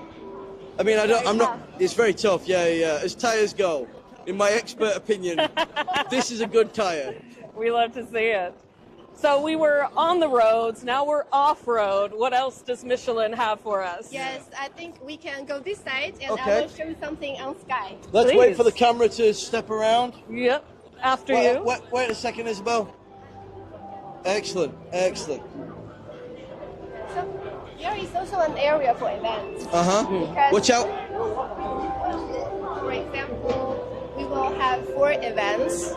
I mean, I'm not. It's very tough. Yeah. As tires go, in my expert opinion, this is a good tire. We love to see it. So we were on the roads, now we're off-road. What else does Michelin have for us? Yes, I think we can go this side, and I will show you something on Sky. Let's wait for the camera to step around. Yep, after you. Wait a second, Isabel. Excellent. So there is also an area for events. Watch out. For example, we will have 4 events.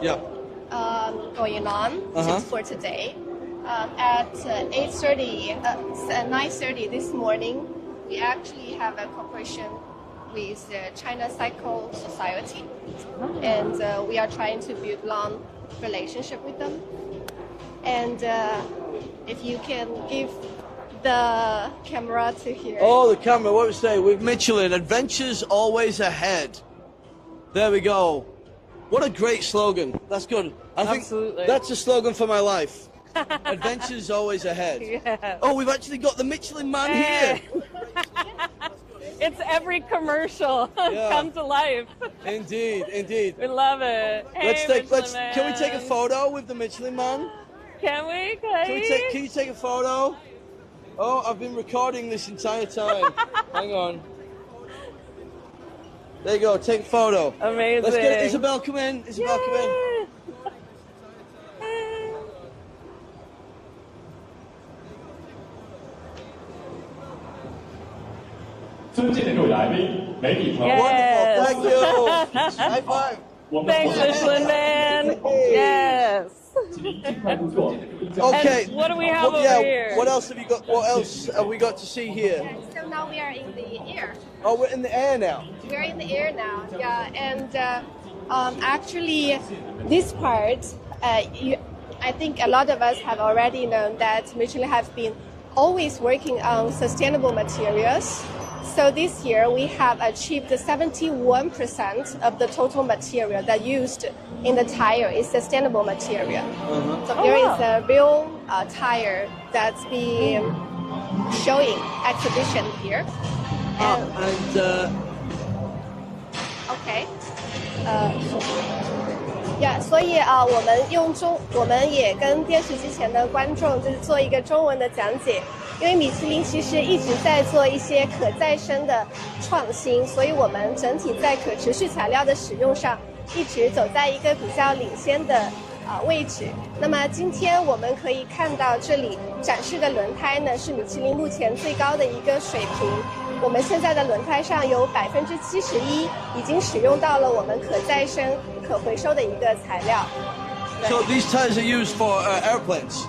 Going on for today. At 8:30, 9:30 this morning, we actually have a cooperation with the China Cycle Society, and we are trying to build long relationship with them. And if you can give the camera to here. Oh, the camera. What we say? With Michelin, adventures always ahead. There we go. What a great slogan. That's good. I think that's a slogan for my life. Adventures always ahead. Yes. Oh, we've actually got the Michelin Man here. It's every commercial come to life. Indeed. We love it. Can we take a photo with the Michelin Man? Can we? Can you take a photo? Oh, I've been recording this entire time. Hang on. There you go, take a photo. Amazing. Let's get Isabel, come in. Isabel, come in. Wonderful, thank you. High five. Thanks, Michelin Man. Yes. Okay. And what do we have over here? What else have you got? What else have we got to see here? So now we are in the air. Oh, we're in the air now. We're in the air now, and actually, this part, I think a lot of us have already known that Michelin have been always working on sustainable materials. So this year we have achieved 71% of the total material that used in the tire is sustainable material. So there is a real tire that's being showing exhibition here.所以我们也跟电视机前的观众就是做一个中文的讲解，因为米其林其实一直在做一些可再生的创新，所以我们整体在可持续材料的使用上一直走在一个比较领先的位置。那么今天我们可以看到这里展示的轮胎呢，是米其林目前最高的一个水平。我们现在的轮胎上有71%已经使用到了我们可再生、可回收的一个材料。So these tires are used for airplanes.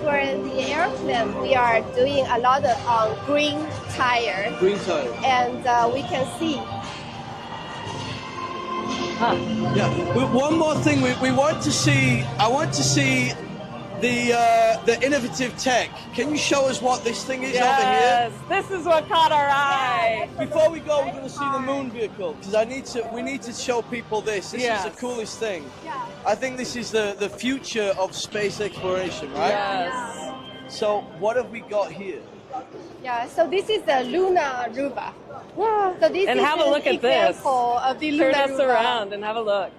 For the airplane, we are doing a lot of green tire. Green tire. And we can see. One more thing we want to see. I want to see the innovative tech. Can you show us what this thing is over here? Yes, this is what caught our eye. Before we go, we're going to see the moon vehicle because we need to show people this. This is the coolest thing. I think this is the future of space exploration, right? Yes. So what have we got here? So this is the Luna Ruba. So this and is have a look at this. Of the Luna Turn us Ruba. around and have a look.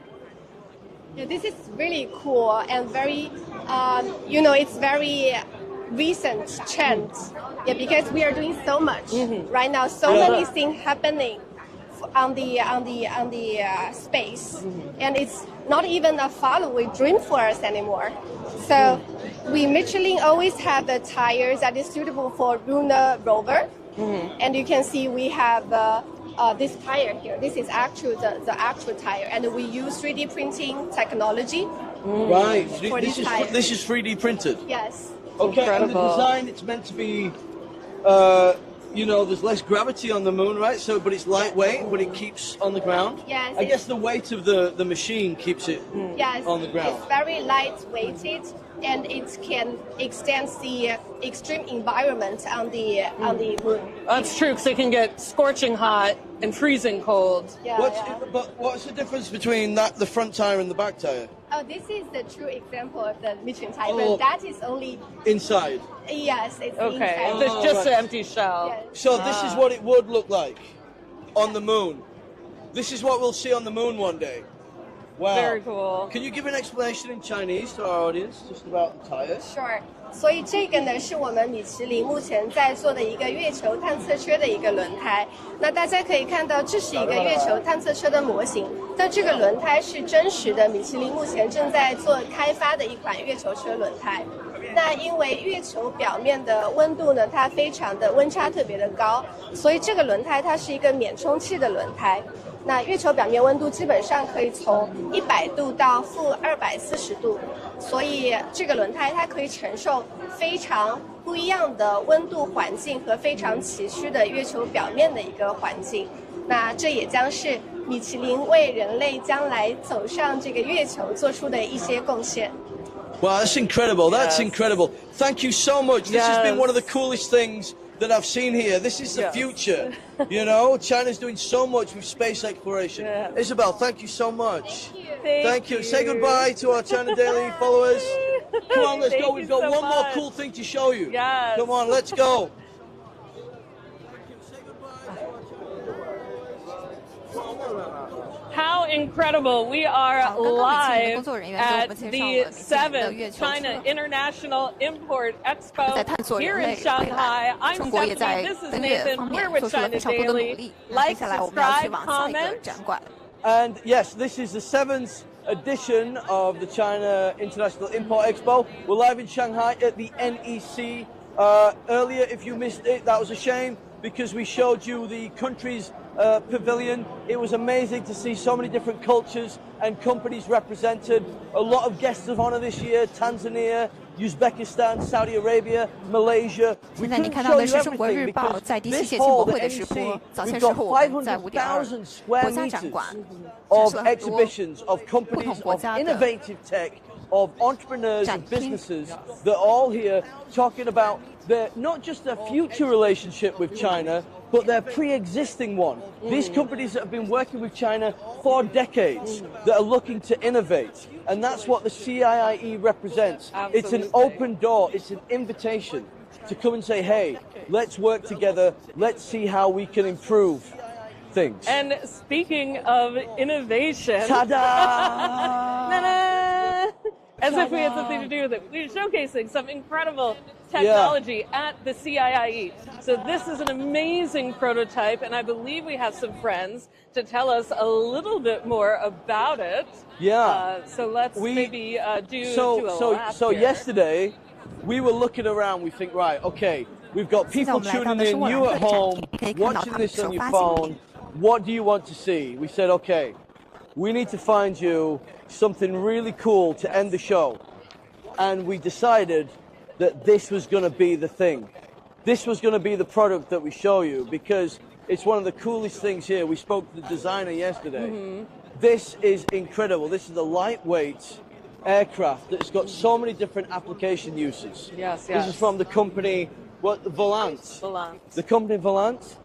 This is really cool and very, it's very recent trend. Because we are doing so much right now. So many things happening on the space, and it's not even a faraway dream for us anymore. So Michelin always have the tires that is suitable for lunar rover. And you can see we have this tire here. This is the actual tire, and we use 3D printing technology. Right. For This is 3D printed. Yes. Okay. Incredible. And the design, it's meant to be. There's less gravity on the moon, right? So, but it's lightweight, but it keeps on the ground. Yes. I guess the weight of the machine keeps it on the ground. It's very lightweighted, and it can extend the extreme environment on the moon. That's true, because it can get scorching hot and freezing cold. Yeah. But what's the difference between the front tire and the back tire? Oh, this is the true example of the Michelin tire. Oh. That is only Inside. yes, it's Okay, inside. it's just an empty shell. Yes. So this is what it would look like on the moon. This is what we'll see on the moon one day. Wow. Very cool. Can you give an explanation in Chinese to our audience just about the tires? Sure. 所以这个呢是我们米其林目前在做的一个月球探测车的一个轮胎。那大家可以看到，这是一个月球探测车的模型。但这个轮胎是真实的，米其林目前正在做开发的一款月球车轮胎。那因为月球表面的温度呢，它非常的温差特别的高，所以这个轮胎它是一个免充气的轮胎。那月球表面温度基本上可以从100度到-240度，所以这个轮胎它可以承受非常不一样的温度环境和非常崎岖的月球表面的一个环境。那这也将是米其林为人类将来走上这个月球做出的一些贡献。Wow, that's incredible. That's Yes. incredible. Thank you so much. This has been Yes. one of the coolest things that I've seen here. This is the Yes. future. China's doing so much with space exploration. Yes. Isabel, thank you so much. Thank Thank you. you. Say goodbye to our China Daily followers. Come on, let's Thank go. you We've got so one more much. cool thing to show you. Yes. Come on, let's go. How incredible. We are 好，刚刚米其林的工 live 作人员给我 at 们介绍了 the 米其林的月 7th 球 China 车。 International Import 在 Expo 探索 here 人 in 类未 Shanghai. 来， I'm 中国也在 Stephanie. This is 登月 Nathan. 方 We're 面 with 做出了 China 非常多的努 Daily. 力。那接 Like, 下来我们要去 subscribe, 往下一个 comment. 展馆。 And yes, this is the 7th edition of the China International Import Expo. We're live in Shanghai at the NEC. Earlier, if you missed it, that was a shame because we showed you the country's pavilion. It was amazing to see so many different cultures and companies represented. A lot of guests of honor this year: Tanzania, Uzbekistan, Saudi Arabia, Malaysia. We 现在你 couldn't 看到 show 的 you 是中国 everything 日报 because 在第七 this 届进 hall, 博 the 会的直播。 NEC, 早先 we've 时 got 候我们在5.2 500,000 square 国家展馆 meters 展 of 示了很多 exhibitions of 不 companies 同国 of 家的 innovative tech, of entrepreneurs and 展厅。 businesses that are all here talking about not just their future relationship with China, but their pre-existing one. These companies that have been working with China for decades that are looking to innovate. And that's what the CIIE represents. It's an Absolutely. open door. It's an invitation to come and say, hey, let's work together. Let's see how we can improve things. And speaking of innovation, Ta-da! Ta-da! As if we had something to do with it. We're showcasing some incredible technology at the CIIE. So this is an amazing prototype, and I believe we have some friends to tell us a little bit more about it. Yeah. So let's maybe do a lap So here. yesterday, we were looking around. We think, right, okay, we've got people tuning in, you at home, watching this on your phone. What do you want to see? We said, okay, we need to find you something really cool to end the show. And we decided that this was going to be the thing. This was going to be the product that we show you because it's one of the coolest things here. We spoke to the designer yesterday. This is incredible. This is a lightweight aircraft that's got so many different application uses. Yes, This is from the company, Volant. Volant. The company Volant.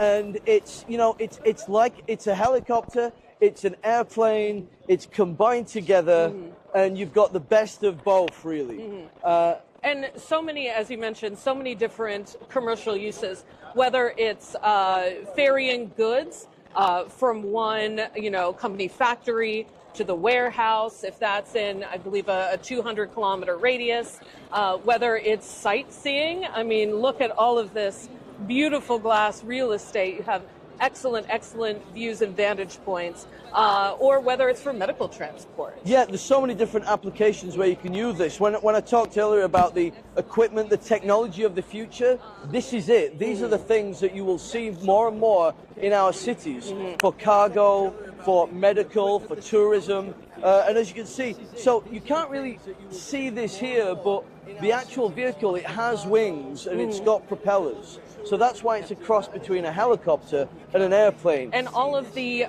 And it's, it's like, it's a helicopter, it's an airplane, it's combined together, and you've got the best of both, really. And so many, as you mentioned, so many different commercial uses, whether it's ferrying goods from one, company factory to the warehouse, if that's in, I believe, a 200-kilometer radius, whether it's sightseeing. I mean, look at all of this beautiful glass real estate. You have excellent views and vantage points, or whether it's for medical transport. Yeah, there's so many different applications where you can use this. When I talked earlier about the equipment, the technology of the future, this is it. These are the things that you will see more and more in our cities for cargo, for medical, for tourism. And as you can see, so you can't really see this here, but the actual vehicle, it has wings and it's got propellers. So that's why it's a cross between a helicopter and an airplane. And all of the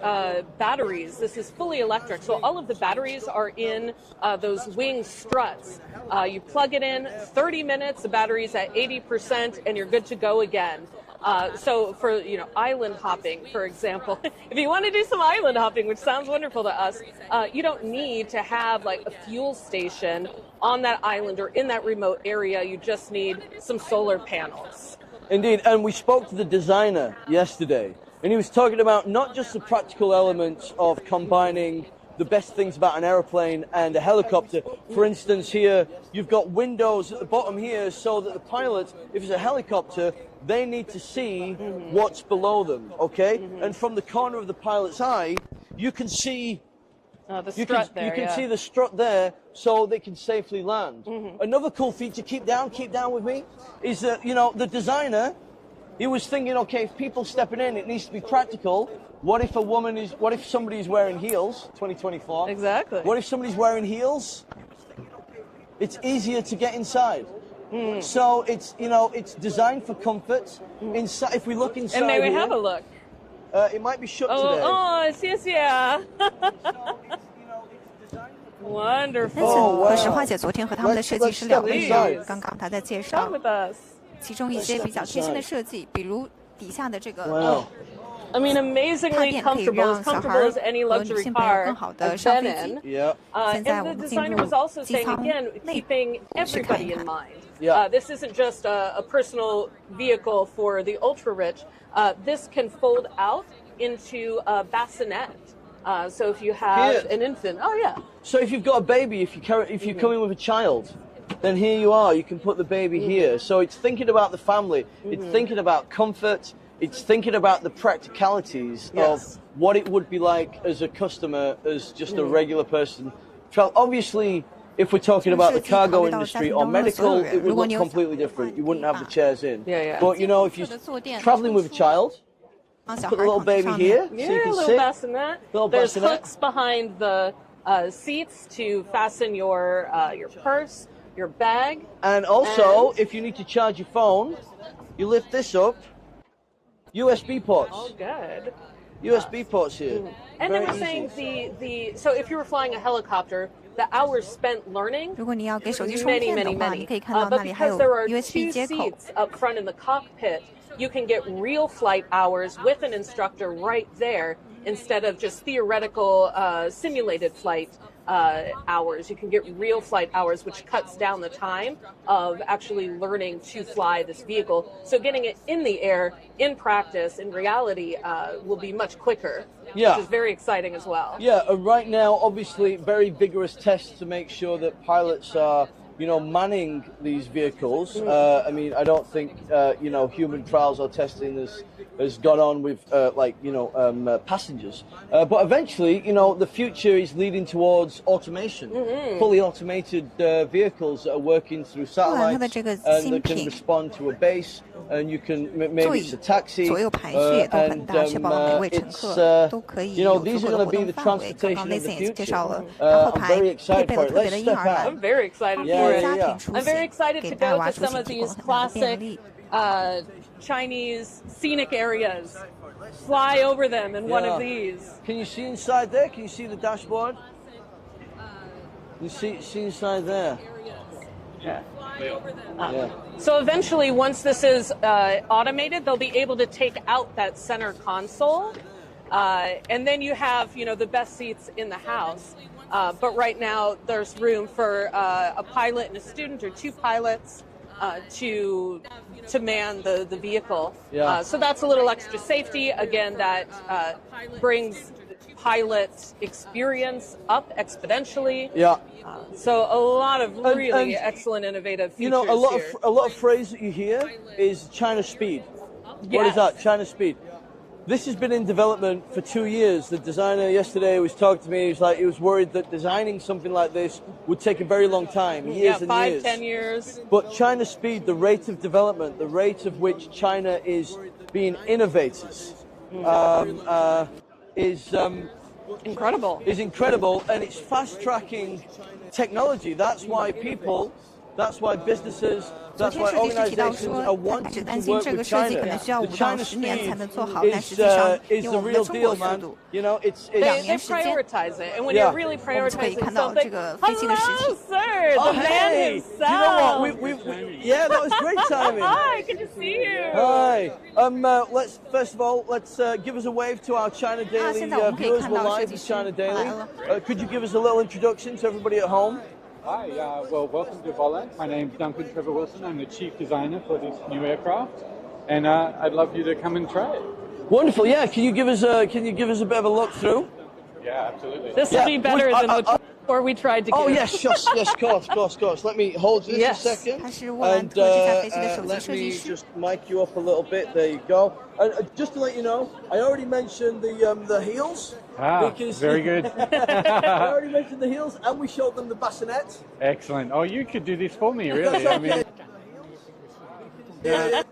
batteries, this is fully electric, so all of the batteries are in those wing struts. You plug it in, 30 minutes, the battery's at 80%, and you're good to go again. So for, island hopping, for example, if you want to do some island hopping, which sounds wonderful to us, you don't need to have like a fuel station on that island or in that remote area. You just need some solar panels. Indeed, and we spoke to the designer yesterday, and he was talking about not just the practical elements of combining the best things about an airplane and a helicopter. For instance, here you've got windows at the bottom here so that the pilots, if it's a helicopter, they need to see what's below them, okay? And from the corner of the pilot's eye, you can see the strut there. You can see the strut there, so they can safely land. Another cool feature, keep down with me, is that, the designer, he was thinking, okay, if people stepping in, it needs to be practical. What if somebody's wearing heels, 2024? Exactly. What if somebody's wearing heels? It's easier to get inside. So it's designed for comfort. Inside, if we look inside, and may we here, have a look? It might be shut today.谢谢. Wonderful. 可是花姐昨天和他们的设计师聊了一聊，刚刚她在介绍其中一些比较贴心的设计，比如底下的这个。I mean, amazingly comfortable, as comfortable as any luxury car I've been in. And the designer was also saying, again, keeping everybody in mind. This isn't just a personal vehicle for the ultra-rich. This can fold out into a bassinet. So if you have an infant, So if you've got a baby, if you come in with a child, then here you are. You can put the baby here. So it's thinking about the family. It's thinking about comfort. It's thinking about the practicalities of what it would be like as a customer, as just a regular person. Obviously, if we're talking about the cargo industry or medical, it would look completely different. You wouldn't have the chairs in. But, if you're traveling with a child, put a little baby here, so you can a little sit. Bassinet. There's hooks behind the seats to fasten your purse, your bag. And also, if you need to charge your phone, you lift this up. USB ports. Oh, good. USB ports here. And they were saying so if you were flying a helicopter, the hours spent learning, many. But because there are 2 seats up front in the cockpit, you can get real flight hours with an instructor right there instead of just theoretical simulated flight hours. You can get real flight hours, which cuts down the time of actually learning to fly this vehicle. So getting it in the air, in practice, in reality, will be much quicker, which is very exciting as well. Yeah, right now, obviously, very vigorous tests to make sure that pilots are, manning these vehicles. I mean, I don't think, human trials or testing has gone on with, passengers. But eventually, the future is leading towards automation. Fully automated vehicles that are working through satellites and that can respond to a base. And you can, maybe it's a taxi, and these are going to be the transportation of the future. I'm very excited for it. Let's step out. I'm very excited for it. I'm very excited to go to some of these classic Chinese scenic areas. Fly over them in one of these. Can you see inside there? Can you see the dashboard? You see inside there. So eventually, once this is automated, they'll be able to take out that center console, and then you have, the best seats in the house. But right now, there's room for a pilot and a student, or 2 pilots, to man the vehicle. So that's a little extra safety. Again, that brings pilot experience up exponentially. So a lot of really excellent, innovative features a lot of phrase that you hear is China speed. What is that? China speed. This has been in development for 2 years. The designer yesterday was talking to me. He was worried that designing something like this would take a very long time, years and years. 5-10 years. But China speed, the rate of development, the rate of which China is being innovators, is incredible. Is incredible, and it's fast tracking technology. That's why people. That's why businesses, that's why organizations are wanting to work with China. The China speed is the real deal, man. You know, they prioritize it, and when you're really prioritizing something, hello, sir, the man himself. Do you know what? Yeah, that was great timing. Hi, good to see you. Hi. Let's first of all give us a wave to our China Daily viewers. We're live with China Daily. Could you give us a little introduction to everybody at home? Hi, well, welcome to Volant. My name's Duncan Trevor Wilson. I'm the chief designer for this new aircraft, and I'd love you to come and try it. Wonderful, yeah. Can you give us a bit of a look through? Yeah, absolutely. This will be better than the tour we tried to give. Oh yes, of course. Let me hold this a second, and let me just mic you up a little bit. There you go. Just to let you know, I already mentioned the heels. Because very good. I already mentioned the heels, and we showed them the bassinet. Excellent. Oh, you could do this for me, really. I mean, and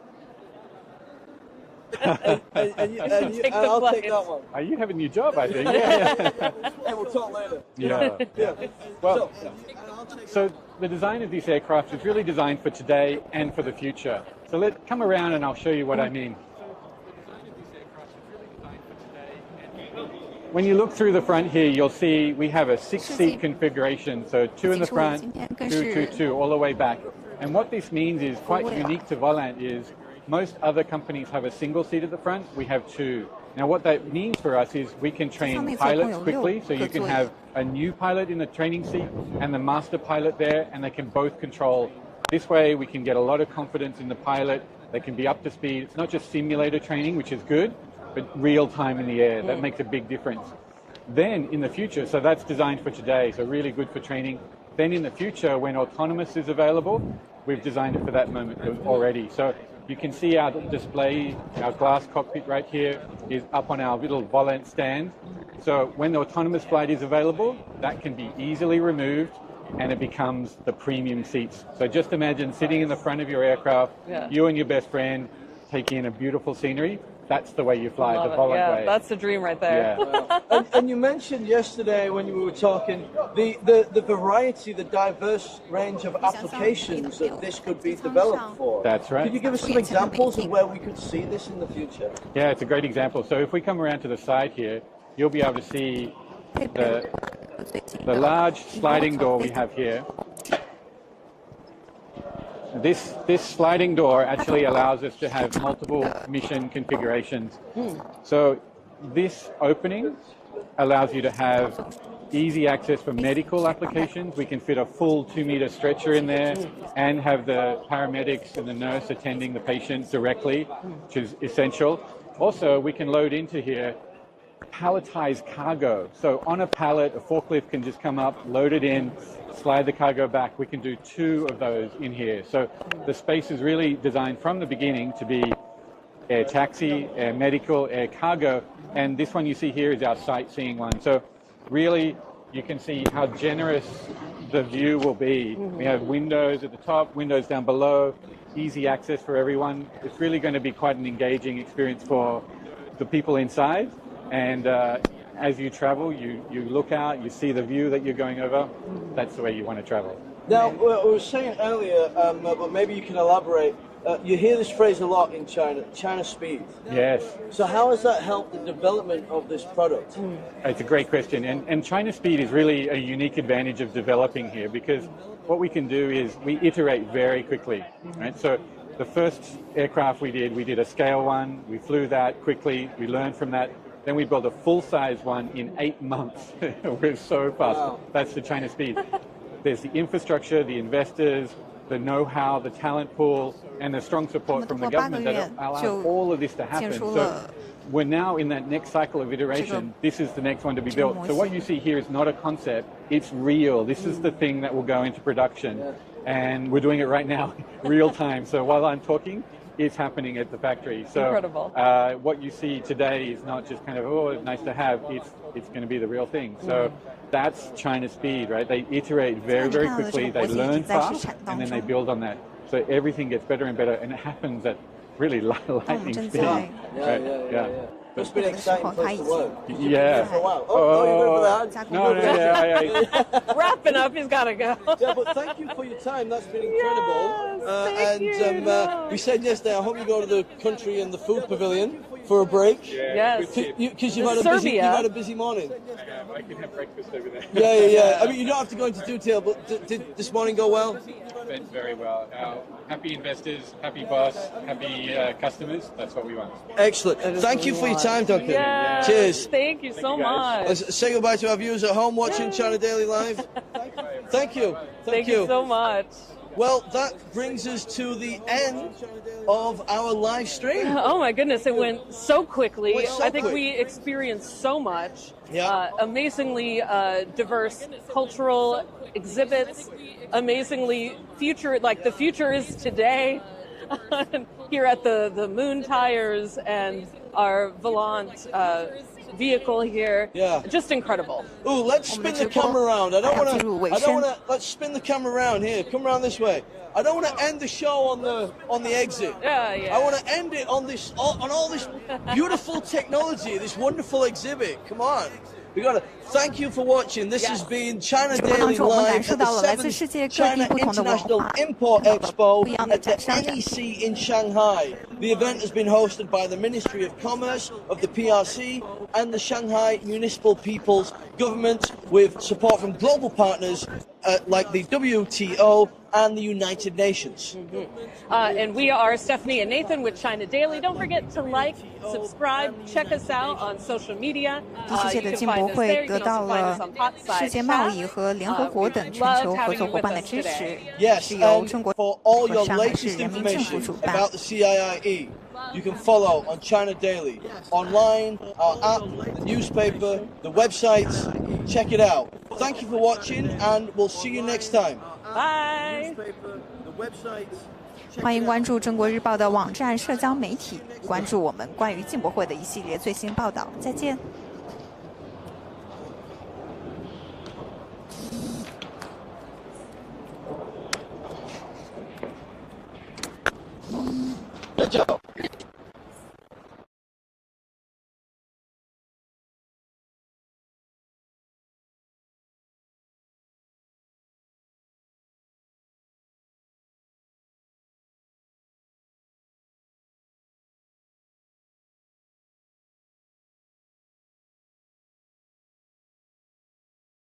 I'll take that one. You have a new job, I think. Hey, we'll talk later. Yeah. Well, so the design of this aircraft is really designed for today and for the future. So come around and I'll show you what I mean. When you look through the front here, you'll see we have a 6-seat configuration. So 2 in the front, 2, all the way back. And what this means is quite unique to Volant is most other companies have a single seat at the front. We have 2. Now what that means for us is we can train pilots quickly. So you can have a new pilot in the training seat and the master pilot there, and they can both control. This way we can get a lot of confidence in the pilot. They can be up to speed. It's not just simulator training, which is good, but real time in the air. That makes a big difference. Then in the future, so that's designed for today, so really good for training. Then in the future, when autonomous is available, we've designed it for that moment already. So you can see our display, our glass cockpit right here is up on our little Volant stand. So when the autonomous flight is available, that can be easily removed and it becomes the premium seats. So just imagine sitting in the front of your aircraft, you and your best friend taking in a beautiful scenery. That's the way you fly, the Volant way. That's the dream right there. Yeah. and you mentioned yesterday when we were talking the variety, the diverse range of applications that this could be developed for. That's right. Could you give us some examples of where we could see this in the future? Yeah, it's a great example. So if we come around to the side here, you'll be able to see the large sliding door we have here. This sliding door actually allows us to have multiple mission configurations. So this opening allows you to have easy access for medical applications. We can fit a full 2-meter stretcher in there and have the paramedics and the nurse attending the patient directly, which is essential. Also, we can load into here palletized cargo. So on a pallet, a forklift can just come up, load it in, slide the cargo back. We can do 2 of those in here. So the space is really designed from the beginning to be air taxi, air medical, air cargo. And this one you see here is our sightseeing one. So really, you can see how generous the view will be. We have windows at the top, windows down below, easy access for everyone. It's really going to be quite an engaging experience for the people inside. And as you travel, you look out, you see the view that you're going over. That's the way you want to travel. Now, we were saying earlier, but maybe you can elaborate, you hear this phrase a lot in China speed. Yes. So how has that helped the development of this product? It's a great question. And China speed is really a unique advantage of developing here because what we can do is we iterate very quickly. Right? So the first aircraft we did a scale one, we flew that quickly, we learned from that. Then we built a full-size one in 8 months. We're so fast. Wow. That's the China speed. There's the infrastructure, the investors, the know-how, the talent pool, and the strong support from the government that allow all of this to happen. So we're now in that next cycle of iteration. This is the next one to be built. So what you see here is not a concept. It's real. This is the thing that will go into production. And we're doing it right now, real time. So while I'm talking, is happening at the factory. So incredible. What you see today is not just kind of, oh, nice to have, it's going to be the real thing. So that's China's speed, right? They iterate very, very quickly, they learn fast, and then they build on that. So everything gets better and better, and it happens at really lightning speed. Yeah. It's been an exciting place to work. Yeah. For a while. Oh, no, yeah. Wrapping up, he's got to go. Yeah, but thank you for your time. That's been incredible. Thank you. We said yesterday, I hope you go to the country and the food pavilion for a break. Yes. Because you've had a busy morning. I can have breakfast over there. Yeah. I mean, you don't have to go into detail, but did this morning go well? Went very well. Happy investors, happy boss, happy customers. That's what we want. Excellent. Thank you for your time, Duncan. Yes. Cheers. Thank you so much. Let's say goodbye to our viewers at home watching China Daily Live. Thank you. Thank you so much. Well, that brings us to the end of our live stream. Oh my goodness, it went so quickly. I think we experienced so much. Yeah. Amazingly diverse cultural exhibits, amazingly the future is today. Here at the Moon Tires and our Volant vehicle here. Yeah. Just incredible. Ooh, let's spin the camera around. Let's spin the camera around here. Come around this way. I don't want to end the show on the exit. Yeah. I want to end it on all this beautiful technology, this wonderful exhibit. Come on. We got to thank you for watching. This has been China Daily Live at the 7th China International Import Expo at the NEC in Shanghai. The event has been hosted by the Ministry of Commerce of the PRC and the Shanghai Municipal People's Government with support from global partners like the WTO and the United Nations. And we are Stephanie and Nathan with China Daily. Don't forget to like, subscribe, check us out on social media. 第7届的进博会得到了世界贸易和联合国等全球合作伙伴的支持，是由中国 for all 和 your 上海市 latest 人民政府 information 主办。 about the CIIE, you can follow on China Daily, online, our app, the newspaper, the websites. Check it out. Thank you for watching, and we'll see you next time. Bye. 欢迎关注中国日报的网站、社交媒体，关注我们关于进博会的一系列最新报道。再见。Good job.